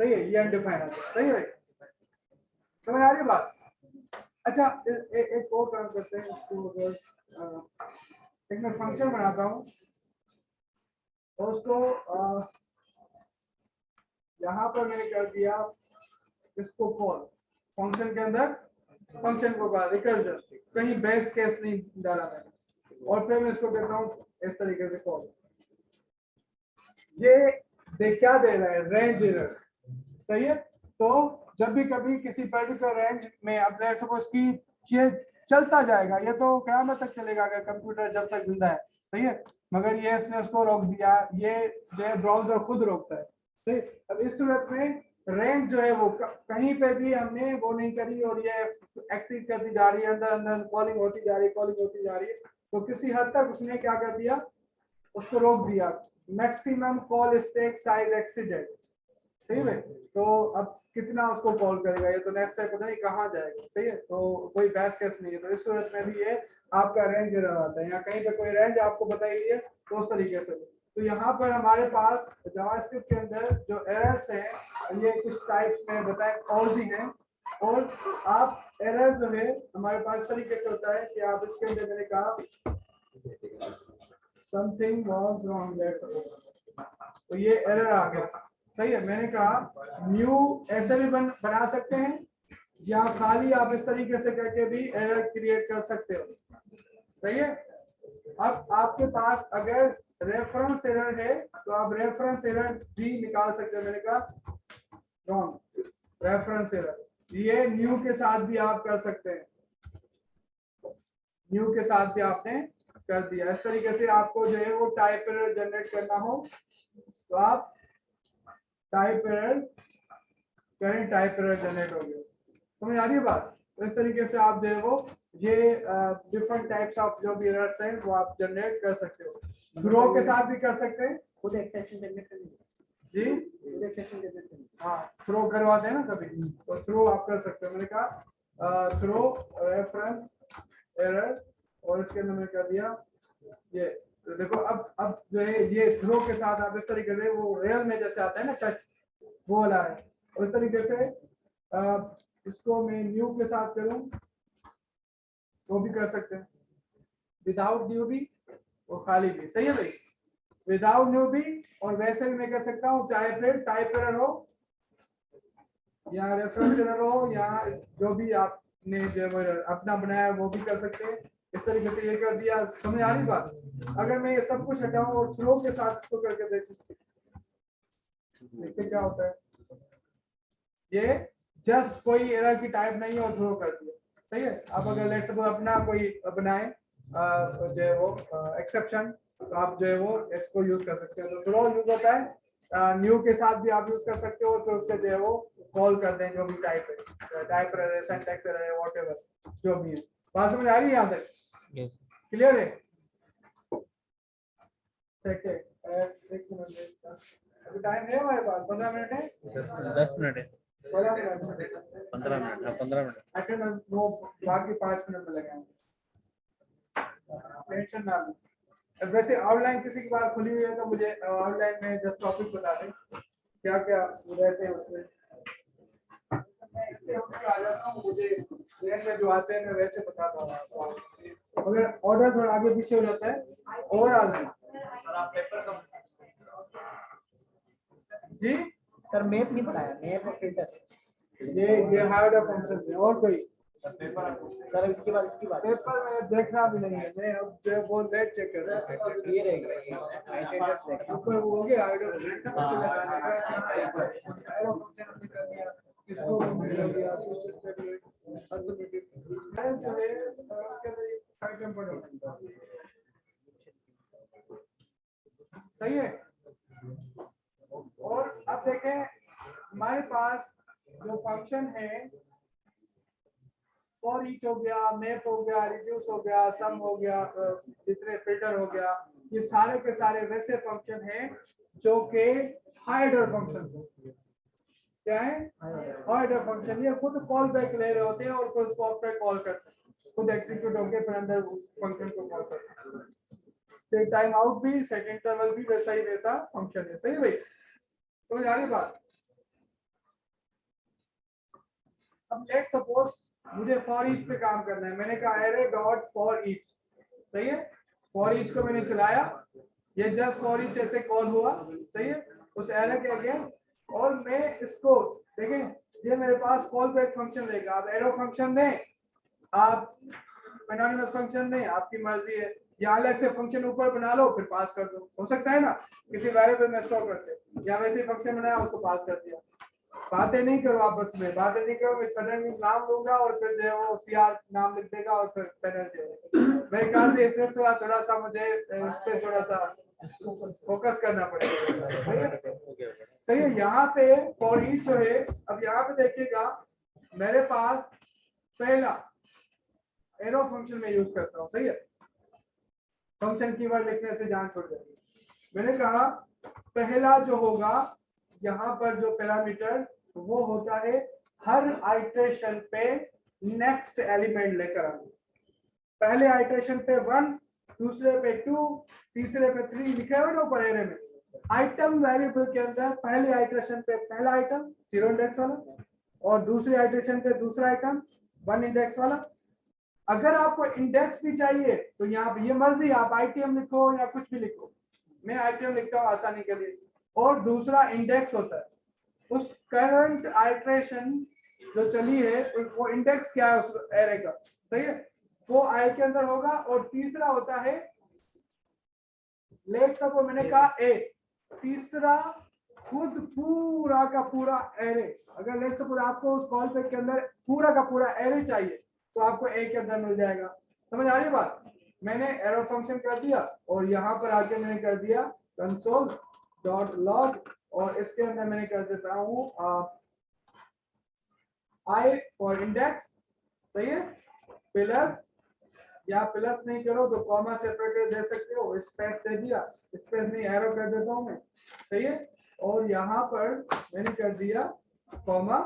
सही है, ये अनडिफाइंड आता है, सही है, समझ आ रही है बात। अच्छा एक और काम करते हैं, इसको अगर एक मैं फंक्शन बनाता हूँ और उसको यहाँ पर मैंने कर दिया इसको कॉल, फंक्शन के अंदर फंक्शन को कहा रिकर्जन, कहीं बेस केस नहीं डाला मैंने, और फिर मैं इसको कहता हूँ इस तरीके से कॉल। ये क्या दे रहा है, रेंज एरर, सही है। तो जब भी कभी किसी पर्टिकुलर रेंज में अब लेट्स सपोज की ये चलता जाएगा, ये तो क़यामत तक चलेगा अगर कंप्यूटर जब तक जिंदा है, सही है, मगर ये इसने उसको रोक दिया, ये जो है ब्राउजर खुद रोकता है, सही। अब इस सूरत में रेंज जो है वो कहीं पे भी हमने वो नहीं करी और ये एक्सीड करती जा रही है, अंदर अंदर कॉलिंग होती जा रही है, कॉलिंग होती जा रही है, तो किसी हद तक उसने क्या कर दिया, उसको रोक दिया। Maximum call stack size exceeded, सही है। तो अब कितना उसको कॉल करेगा, ये तो नेक्स्ट टाइम पता नहीं कहाँ जाएगा, सही है। तो कोई बहस कैसे नहीं है। तो इस सूरत में भी ये आपका रेंज एरर आता है, या कहीं पे कोई रेंज आपको बताई गई है तो उस तरीके से। तो यहाँ पर हमारे पास जावास्क्रिप्ट के अंदर जो एरर्स हैं ये कुछ टाइप्स में बताए और भी हैं, और आप एरर जो है हमारे पास इस तरीके से होता है कि आप इसके अंदर मैंने कहा समथिंग वाज रॉन्ग, तो ये एरर आ गया, सही है। मैंने कहा न्यू ऐसे भी बना सकते हैं, या खाली आप इस तरीके से करके भी एरर क्रिएट कर सकते हो, सही है। अब आपके पास अगर रेफरेंस एरर है तो आप रेफरेंस एरर भी निकाल सकते हो। मैंने कहा रॉन्ग रेफरेंस एरर, ये न्यू के साथ भी आप कर सकते हैं, न्यू के साथ भी आपने कर दिया। इस तरीके से आपको जो है वो टाइप एरर जनरेट करना हो तो आप टाइप एरर करें, टाइप एरर जनरेट हो गया, समझ आ रही है बात। तो इस तरीके से आप जो है वो ये डिफरेंट टाइप्स ऑफ जो भी एरर्स हैं वो आप जनरेट कर सकते हो। ग्रो के साथ भी कर सकते हैं, खुद एक्सेप्शन जनरेट करनी जी खुद एक्सेप्शन जनरेट करनी। हाँ, थ्रो करवाते हैं ना कभी, तो थ्रो आप कर सकते हो। मैंने कहा थ्रो रेफरेंस एरर, और इसके अंदर मैंने कर दिया ये। तो देखो अब जो है ये थ्रो के साथ आप इस तरीके से वो रियल में जैसे आता है ना टच, वो वाला है। और इस तरीके से इसको मैं न्यू के साथ करूं वो भी कर सकते हैं, विदाउट न्यू भी और खाली भी, सही है भाई। विदाउट न्यू भी और वैसे भी मैं कर सकता हूँ, चाहे फिर टाइप एरर हो या रेफरेंस एरर हो या जो भी आपने जो अपना बनाया वो भी कर सकते हैं। इस तरीके से ये कर दिया, समझ आ रही बात। अगर मैं ये सब कुछ हटाऊं और थ्रो के साथ इसको करके देखूं, देखते क्या होता है। ये जस्ट कोई एरर की टाइप नहीं और थ्रो कर दिया, सही है। अब अगर लेट्स सपोज अपना कोई बनाए जो है वो एक्सेप्शन, तो आप जो है वो इसको यूज कर सकते हैं। तो थ्रो यूज होता है, न्यू के साथ भी आप यूज कर सकते हो, तो उससे जो है वो कॉल कर दें जो भी टाइप है, टाइप एरर है, सिंटैक्स एरर है, व्हाटएवर जो भी है। बात समझ आ रही है यहाँ तक? क्लियर है? ठीक है, एक मिनट, अभी टाइम है हमारे पास 15 मिनट है, 10 मिनट है, 15 मिनट 15 मिनट, हाँ 15 मिनट। अटेंडेंस वो बाकी 5 मिनट में लगाएंगे, टेंशन ना लो। वैसे आउटलाइन किसी की बात खुली हुई है तो मुझे आउटलाइन में जस्ट टॉपिक बता दें क्या क्या रहते हैं उसमें। मैं इससे होकर आ जाता हूँ, मुझे ट्रेन में जो आते हैं मैं वैसे बताता हूँ। अगर ऑर्डर थोड़ा आगे पीछे हो जाता है ओवरऑल में। जी सर मैप नहीं पढ़ाया, मैप और फिल्टर ये हार्ड फंक्शन है। और कोई सर इसके बाद पेपर में देखना भी नहीं है, मैं अब जो वो लेट चेक कर रहा हूं। ये रहेगा अटेंडेंस रहेगा। ऊपर वो हो गया आइडिया फंक्शन लगाने का एरो फंक्शन हमने कर दिया, इसको हमने कर दिया, स्विच स्टेटमेंट अल्टरनेटिव जो है उसके अंदर आइटम पड़ा सही है। और अब देखें हमारे पास जो फंक्शन है फॉर ईच हो गया, मैप हो गया, रिड्यूस हो गया, सम हो गया, जितने फिल्टर हो गया, ये सारे के सारे वैसे फंक्शन हैं जो कि हाइडर फंक्शन है। क्या है? हाइडर फंक्शन। ये खुद कॉल बैक ले रहे होते हैं और खुद सॉफ्टवेयर कॉल करते हैं, खुद एग्जीक्यूट होकर फिर अंदर उस फंक्शन को कॉल करते हैं। सेट टाइम आउट भी, सेट इंटरवल भी वैसा ही वैसा फंक्शन है, सही भाई? तो जा रही बात। अब लेट्स सपोज मुझे फॉर ईच पे काम करना है, मैंने कहा एरे डॉट फॉर ईच, सही है। फॉर ईच को मैंने चलाया, ये जस्ट फॉर ईच ऐसे कॉल हुआ, सही है, उस एरे के अगेंस्ट। और मैं इसको देखें, ये मेरे पास कॉल बैक फंक्शन लेगा। आप एरो फंक्शन दें, आप एनोनिमस फंक्शन दें, आपकी मर्जी है। या अलग से फंक्शन ऊपर बना लो फिर पास कर दो, हो सकता है ना, किसी वेरिएबल में स्टोर करते या वैसे फंक्शन बनाया उसको पास कर दिया। बातें नहीं करो आपस में, बातें नहीं करो, मैं सडनली नाम लूंगा और फिर जो है वो सीआर नाम लिख देगा और फिर पेनल्टी। मेरे ख्याल से इससे थोड़ा सा मुझे इस पे थोड़ा सा फोकस करना पड़ेगा। सही है। यहाँ पे फॉर ईच जो है, अब यहाँ पे देखिएगा मेरे पास पहला एरो फंक्शन में यूज करता हूँ, सही है, फंक्शन कीवर्ड लिखने से जान छूट जाएगी। मैंने कहा पहला जो होगा यहाँ पर जो पैरामीटर वो होता है हर आइटरेशन पे नेक्स्ट एलिमेंट लेकर आना। पहले आइटरेशन पे 1, दूसरे पे 2, तीसरे पे 3 लिखा है ना ऊपर एरे में। आइटम वेरिएबल के अंदर पहले आइटरेशन पे पहला आइटम 0 इंडेक्स वाला और दूसरे आइटरेशन पे दूसरा आइटम 1 इंडेक्स वाला। अगर आपको इंडेक्स भी चाहिए तो यहाँ पे ये मर्जी, आप आईटीएम लिखो या कुछ भी लिखो, मैं आईटीएम लिखता हूँ आसानी के लिए। और दूसरा इंडेक्स होता है, उस करंट आइटरेशन जो चली है वो इंडेक्स क्या है उस एरे का, सही है, वो आई के अंदर होगा। और तीसरा होता है लेट सपोज मैंने कहा ए, तीसरा खुद पूरा का पूरा एरे। अगर लेट सपोज आपको उस कॉल पे के अंदर पूरा का पूरा एरे चाहिए तो आपको ए के अंदर मिल जाएगा। समझ आ रही बात? मैंने एरो फंक्शन कर दिया और यहाँ पर आके मैंने कर दिया console.log और इसके अंदर मैंने कर देता हूँ आई फॉर इंडेक्स, सही है, प्लस या प्लस नहीं करो तो कॉमा सेपरेटर दे सकते हो, स्पेस दे दिया, स्पेस नहीं एरो कर देता हूँ मैं, सही है। और यहाँ पर मैंने कर दिया कॉमा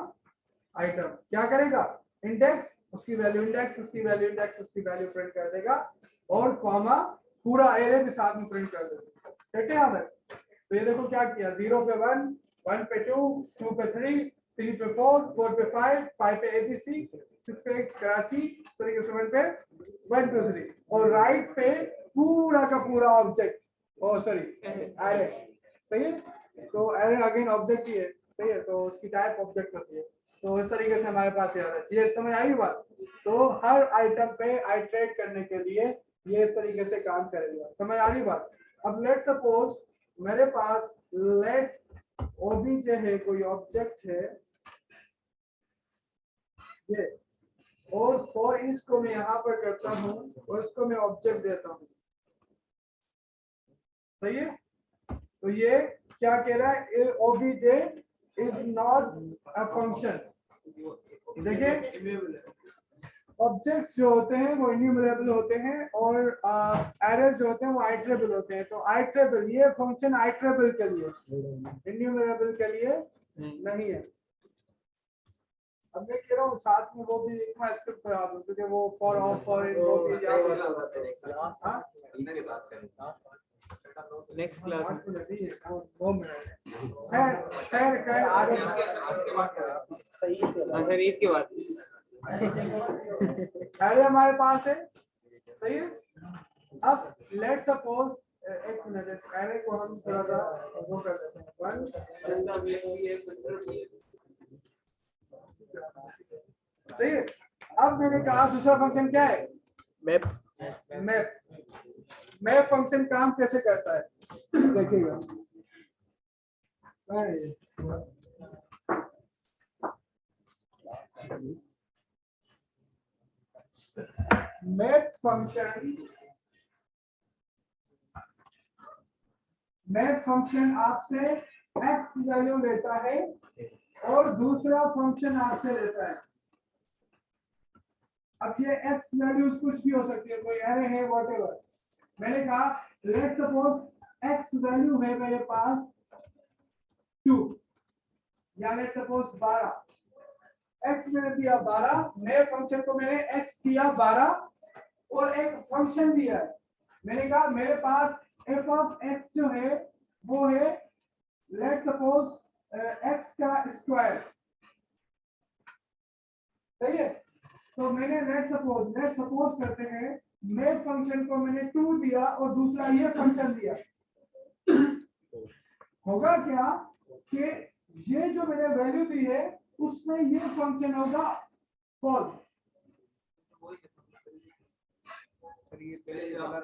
आइटम, क्या करेगा इंडेक्स, उसकी वैल्यू इंडेक्स, उसकी वैल्यू इंडेक्स, उसकी वैल्यू प्रिंट कर देगा और कॉमा पूरा एरे भी साथ में प्रिंट कर देगा। ठीक है यहाँ तक? तो ये देखो क्या किया, 0 पे 1, 1 पे 2, 2 पे 3, 3 पे 4, 4 पे 5, 5 पे ABC, 6 पे कराची, 7 पे 1 2 3 और राइट पे पूरा का पूरा ऑब्जेक्ट, ओ सॉरी एरे, सही है। तो एरे अगेन ऑब्जेक्ट ही है, सही है, तो उसकी टाइप ऑब्जेक्ट होती है। तो इस तरीके से हमारे पास याद है, ये समझ आई बात? तो हर आइटम पे आइटरेट करने के लिए ये इस तरीके से काम करेगा। समझ आ रही बात? अब लेट सपोज मेरे पास लेट ओबीजे है, कोई ऑब्जेक्ट है ये, और फॉर ईच को मैं यहाँ पर करता हूँ और इसको मैं ऑब्जेक्ट देता हूँ, सही है। तो ये क्या कह रहा है, OBJ is not a function. देखिए ऑब्जेक्ट्स जो होते हैं वो इन्यूमरेबल होते हैं और एरर्स जो होते हैं वो आइटरेबल होते हैं। तो आइटरेबल, ये फंक्शन आइटरेबल के लिए, इन्यूमरेबल के लिए नहीं है। अब मैं कह रहा हूँ साथ में वो भी लिखना स्क्रिप्ट करा दूं क्योंकि वो फॉर ऑफ फॉर इन वो भी याद होता है। नेक्स्ट क्लास खैर आगे सर ईद के बाद पहले हमारे पास है, सही है। अब लेट सपोज एक मिनट, इस एरे को हम थोड़ा सा वो कर देते हैं, सही है। अब मैंने कहा दूसरा फंक्शन क्या है, मैप। मैप फंक्शन काम कैसे करता है देखिएगा। मैप फंक्शन आपसे x वैल्यू लेता है और दूसरा फंक्शन आपसे लेता है। अब ये x वैल्यूज कुछ भी हो सकती है, कोई एरे है व्हाटएवर। मैंने कहा लेट सपोज x वैल्यू है मेरे पास 2 या लेट सपोज 12, x मैंने दिया 12, नए फंक्शन को मैंने x दिया 12 और एक फंक्शन दिया है। मैंने कहा मेरे पास f ऑफ x जो है वो है लेट सपोज x का स्क्वायर, सही है। तो मैंने लेट सपोज करते हैं मेन फंक्शन को मैंने 2 दिया और दूसरा ये फंक्शन दिया। होगा क्या कि ये जो मैंने वैल्यू दी है उसमें ये फंक्शन होगा फॉल्स। फिर ये पहले वाला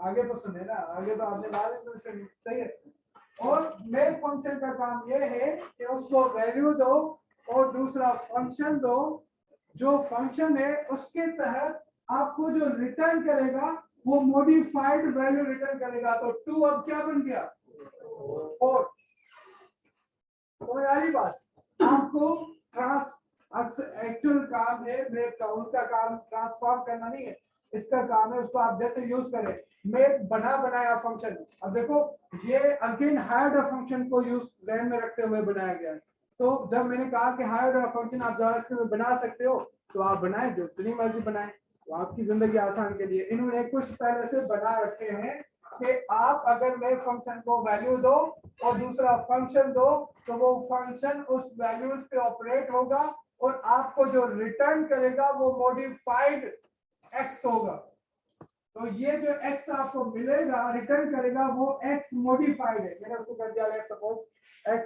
आगे तो सुने ना, आगे तो आपने ला दी, सही है। और मेन फंक्शन का काम ये है कि उसको वैल्यू दो और दूसरा फंक्शन दो, जो फंक्शन है उसके तहत आपको जो रिटर्न करेगा वो मॉडिफाइड वैल्यू रिटर्न करेगा। तो 2 अब क्या बन गया 4। तो यारी बात, आपको एक्चुअल काम है मैप का, उसका काम ट्रांसफॉर्म करना नहीं है, इसका काम है उसको आप जैसे यूज करें। मैप बनाया फंक्शन, अब देखो ये अगेन हायर ऑर्डर फंक्शन को यूज ध्यान में रखते हुए बनाया गया है। तो जब मैंने कहा कि हायर ऑर्डर फंक्शन आप जावास्क्रिप्ट में बना सकते हो, तो आप बनाए, जो जितनी मर्जी बनाए, तो आपकी जिंदगी आसान के लिए इन्होंने कुछ पहले से बना रखे हैं कि आप अगर मैप फंक्शन को वैल्यू दो और दूसरा फंक्शन दो, तो वो फंक्शन उस वैल्यूज पे ऑपरेट होगा और आपको जो रिटर्न करेगा वो मॉडिफाइड एक्स होगा। तो ये जो x आपको मिलेगा रिटर्न करेगा वो x मॉडिफाइड है, मैंने उसको कर दिया लेट्स सपोज x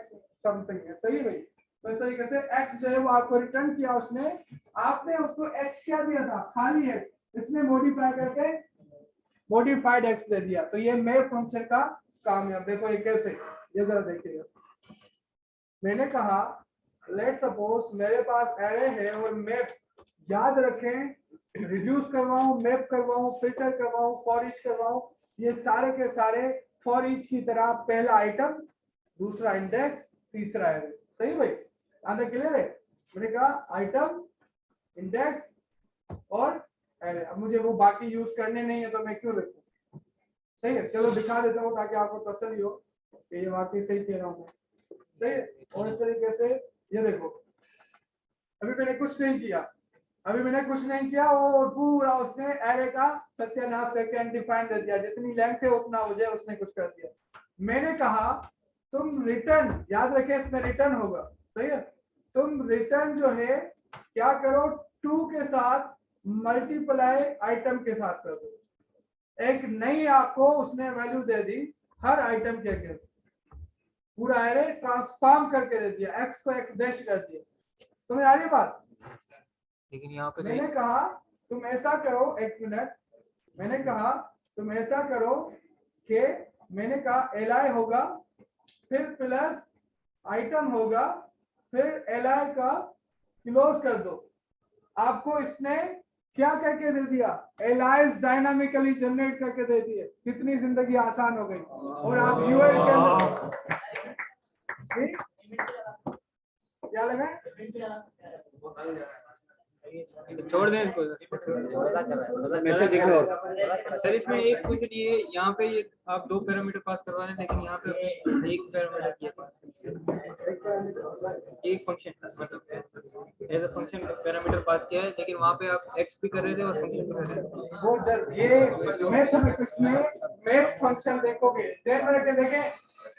समथिंग है, सही भाई। तो इस तरीके से x जो है वो आपको रिटर्न किया उसने, आपने उसको x क्या दिया था, खाली है, इसने मॉडिफाई करके मॉडिफाइड x दे दिया। तो ये मैप फंक्शन का काम है। अब देखो ये कैसे, ये जरा देखिएगा, मैंने कहा लेट्स सपोज मेरे पास एरे है और मैप, याद रखें रिड्यूस करवाऊं, मैप करवाऊं, फिल्टर करवाऊं, फॉर ईच करवाऊं, ये सारे के सारे फॉर ईच की तरह पहला आइटम, दूसरा इंडेक्स, तीसरा एरे, सही भाई, आगे क्लियर है। मैंने कहा आइटम, इंडेक्स और एरे, अब मुझे वो बाकी यूज करने नहीं है तो मैं क्यों लिखूं, सही है। चलो दिखा देता हूँ ताकि आपको तसल्ली हो कि ये वाकई सही कह रहा हूँ मैं, सही है। और इस तरीके से ये देखो, अभी मैंने कुछ नहीं किया, वो पूरा उसने एरे का सत्यानाश करके अनडिफाइंड दे दिया, जितनी लेंथ है उतना हो जाए, उसने कुछ कर दिया। मैंने कहा तुम रिटर्न, याद रखे इसमें रिटर्न होगा, सही है, तुम रिटर्न जो है क्या करो, 2 के साथ मल्टीप्लाई आइटम के साथ कर दो। एक नई आपको उसने वैल्यू दे दी हर आइटम के अगेंस्ट, पूरा एरे ट्रांसफॉर्म करके दे दिया, x को x डैश कर दिया, समझ आ रही बात। लेकिन यहाँ पे मैंने कहा तुम ऐसा करो, एक मिनट, मैंने कहा तुम ऐसा करो कि मैंने कहा li होगा, फिर प्लस आइटम होगा, फिर li का क्लोज कर दो। आपको इसने क्या करके दे दिया, li डायनामिकली जनरेट करके दे दिए, कितनी जिंदगी आसान हो गई। और आप यूएल के अंदर क्या लगा, छोड़ दें इसको मैसेज देखो। सर। इसमें एक कुछ लिए यहाँ पे ये आप 2 पैरामीटर पास करवा रहे हैं, लेकिन यहाँ पे एक पैरामीटर किया पास, एक फंक्शन मतलब as a function parameter pass किया है, लेकिन वहाँ पे आप x भी कर रहे थे और फंक्शन भी कर रहे थे। वो जब ये मैथमेटिक्स में मैथ फंक्शन देखोगे, देखें,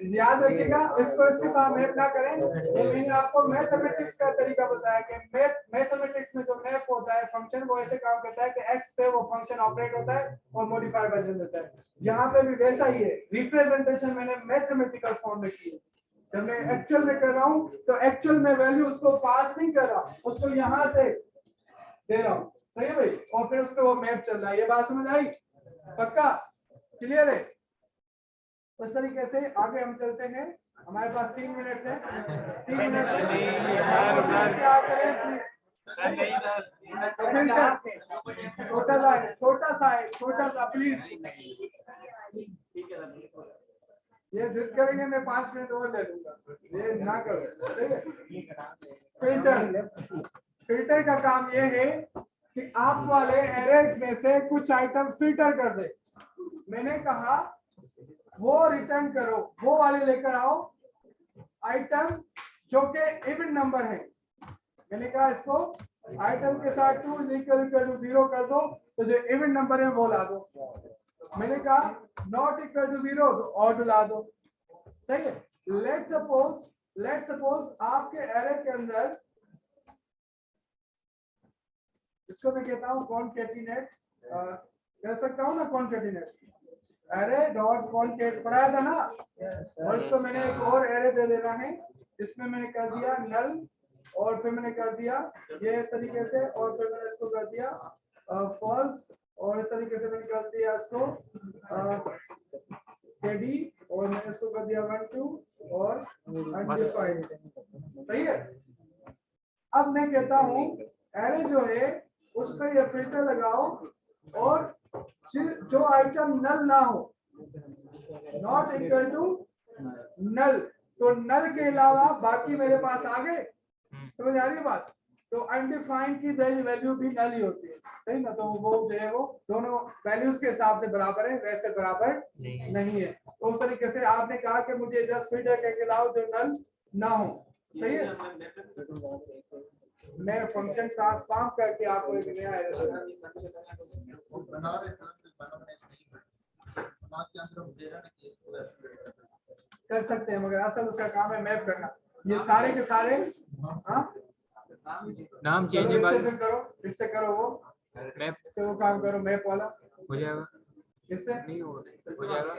याद रखिएगा इसको इसके साथ मैप ना करें। ये मैंने आपको मैथमेटिक्स का तरीका बताया कि मैथमेटिक्स में जो मैप होता है फंक्शन, वो ऐसे काम करता है कि x पे वो फंक्शन ऑपरेट होता है और मॉडिफाइड वर्जन देता है। यहाँ पे भी वैसा ही है, रिप्रेजेंटेशन मैंने मैथमेटिकल फॉर्म में की है। जब मैं एक्चुअल में कर रहा हूँ तो एक्चुअल में वैल्यू उसको पास नहीं कर रहा, उसको यहाँ से दे रहा हूँ, सही है भाई, और फिर उसको वो मैप चल रहा है। ये बात समझ आई, पक्का क्लियर है। उस तरीके से आगे हम चलते हैं, हमारे पास 3 मिनट है, 3 मिनट क्या करें, छोटा सा प्लीज, ये जिद करेंगे मैं 5 मिनट और ले लूंगा, ये ना करो, ठीक है। फिल्टर का काम ये है कि आप वाले एरे में से कुछ आइटम फिल्टर कर दे। मैंने कहा वो रिटर्न करो, वो वाले लेकर आओ आइटम जो कि इवन नंबर है। मैंने कहा इसको आइटम के साथ 2 = 0 कर दो, तो जो इवन नंबर है वो ला दो। मैंने कहा नॉट इक्वल टू 0 तो ऑड ला दो, सही है। लेट्स सपोज आपके एरे के अंदर, इसको मैं कहता हूं कॉनकैटिनेट, कह सकता हूं ना कॉनकैटिनेट, एरे डॉट कॉनकैट पढ़ाया था ना। और इसको मैंने एक और एरे दे देना है, इसमें मैंने कर दिया नल और फिर मैंने कर दिया ये तरीके से, और फिर मैंने इसको कर दिया फॉल्स, और इस तरीके से मैंने कर दिया इसको steady, और मैंने इसको कर दिया 1 2 और undefined। सही है। अब मैं कहता हूँ एरे जो है उस पर ये फिल्टर लगाओ, और जो आइटम नल ना हो, नॉट इक्वल टू नल, तो नल के अलावा बाकी मेरे पास आ गए। समझ आ रही है बात? तो अनडिफाइंड की वैल्यू भी नल ही होती है, सही ना। तो वो जो है वो दोनों वैल्यूज के हिसाब से बराबर है, वैसे बराबर नहीं है। तो उस तरीके से आपने कहा कि मुझे जस्ट फिल्टर करके लाओ जो नल ना हो, सही है। मैं फंक्शन ट्रांसफॉर्म करके आपको एक नया बना रहे के अंदर हम दे रहे हैं कि इसको कर सकते हैं, मगर असल उसका काम है मैप करना। ये सारे के सारे हाँ नाम चलो चेंजेबल इससे फिर करो, इससे करो वो मैप इससे वो काम करो मैप वाला, हो जाएगा, इससे नहीं होगा, हो जाएगा।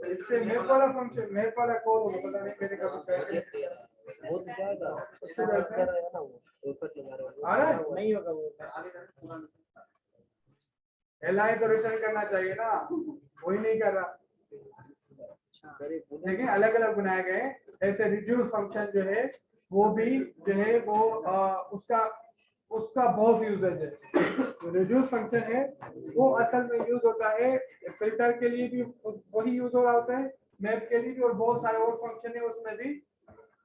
इससे मैप वाला फंक्शन, मैप वाला कॉल होगा, पता नहीं मैंने कब कैसे वो तो जाएगा उसको करते हैं। कर रहे हैं ना वो ऊपर लगा रहे हैं आ रहा है? नहीं होगा वो। एलआई तो रिटर्न करना चाहिए ना, वही नहीं कर रहा। देखिए अलग अलग बनाए गए हैं। ऐसे रिड्यूस फंक्शन जो है वो भी जो है वो उसका बहुत यूजेज है। रिड्यूस फंक्शन है वो असल में यूज होता है फिल्टर के लिए भी, वही यूज हो रहा होता है, मैप के लिए भी, और बहुत सारे और फंक्शन है उसमें भी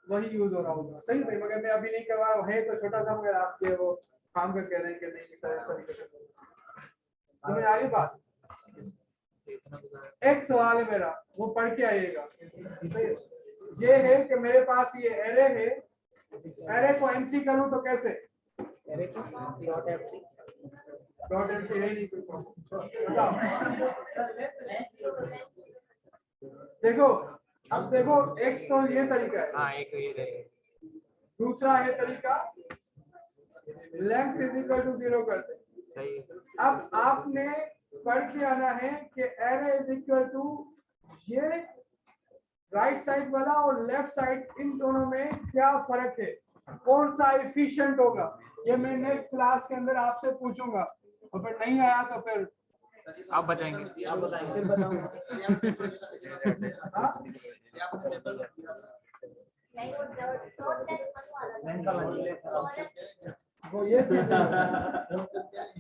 वही यूज हो रहा होगा। सही भाई, मगर मैं अभी नहीं करवा रहा हूँ, है तो छोटा सा, मगर आपके वो काम का कह रहे हैं कि नहीं सर इस तरीके से समझ आ रही बात। एक सवाल है मेरा, वो पढ़ के आइएगा। ये है कि मेरे पास ये एरे है, एरे को एम्प्टी करूं तो कैसे? Array co dot empty, dot empty है नहीं बताओ। देखो अब देखो, एक तो ये तरीका है, हाँ एक ये रहेगा, दूसरा है तरीका लेंथ इज इक्वल टू 0 करते। सही है। अब आपने पढ़ के आना है कि एरे इज इक्वल टू ये राइट साइड वाला और लेफ्ट साइड, इन दोनों में क्या फर्क है, कौन सा एफिशिएंट होगा, ये मैं नेक्स्ट क्लास के अंदर आपसे पूछूंगा। और फिर नहीं आया तो फिर आप बताएंगे, आप बताएंगे फिर बताऊंगा। हाँ? बैंक का वाला वो ये चीज़ है।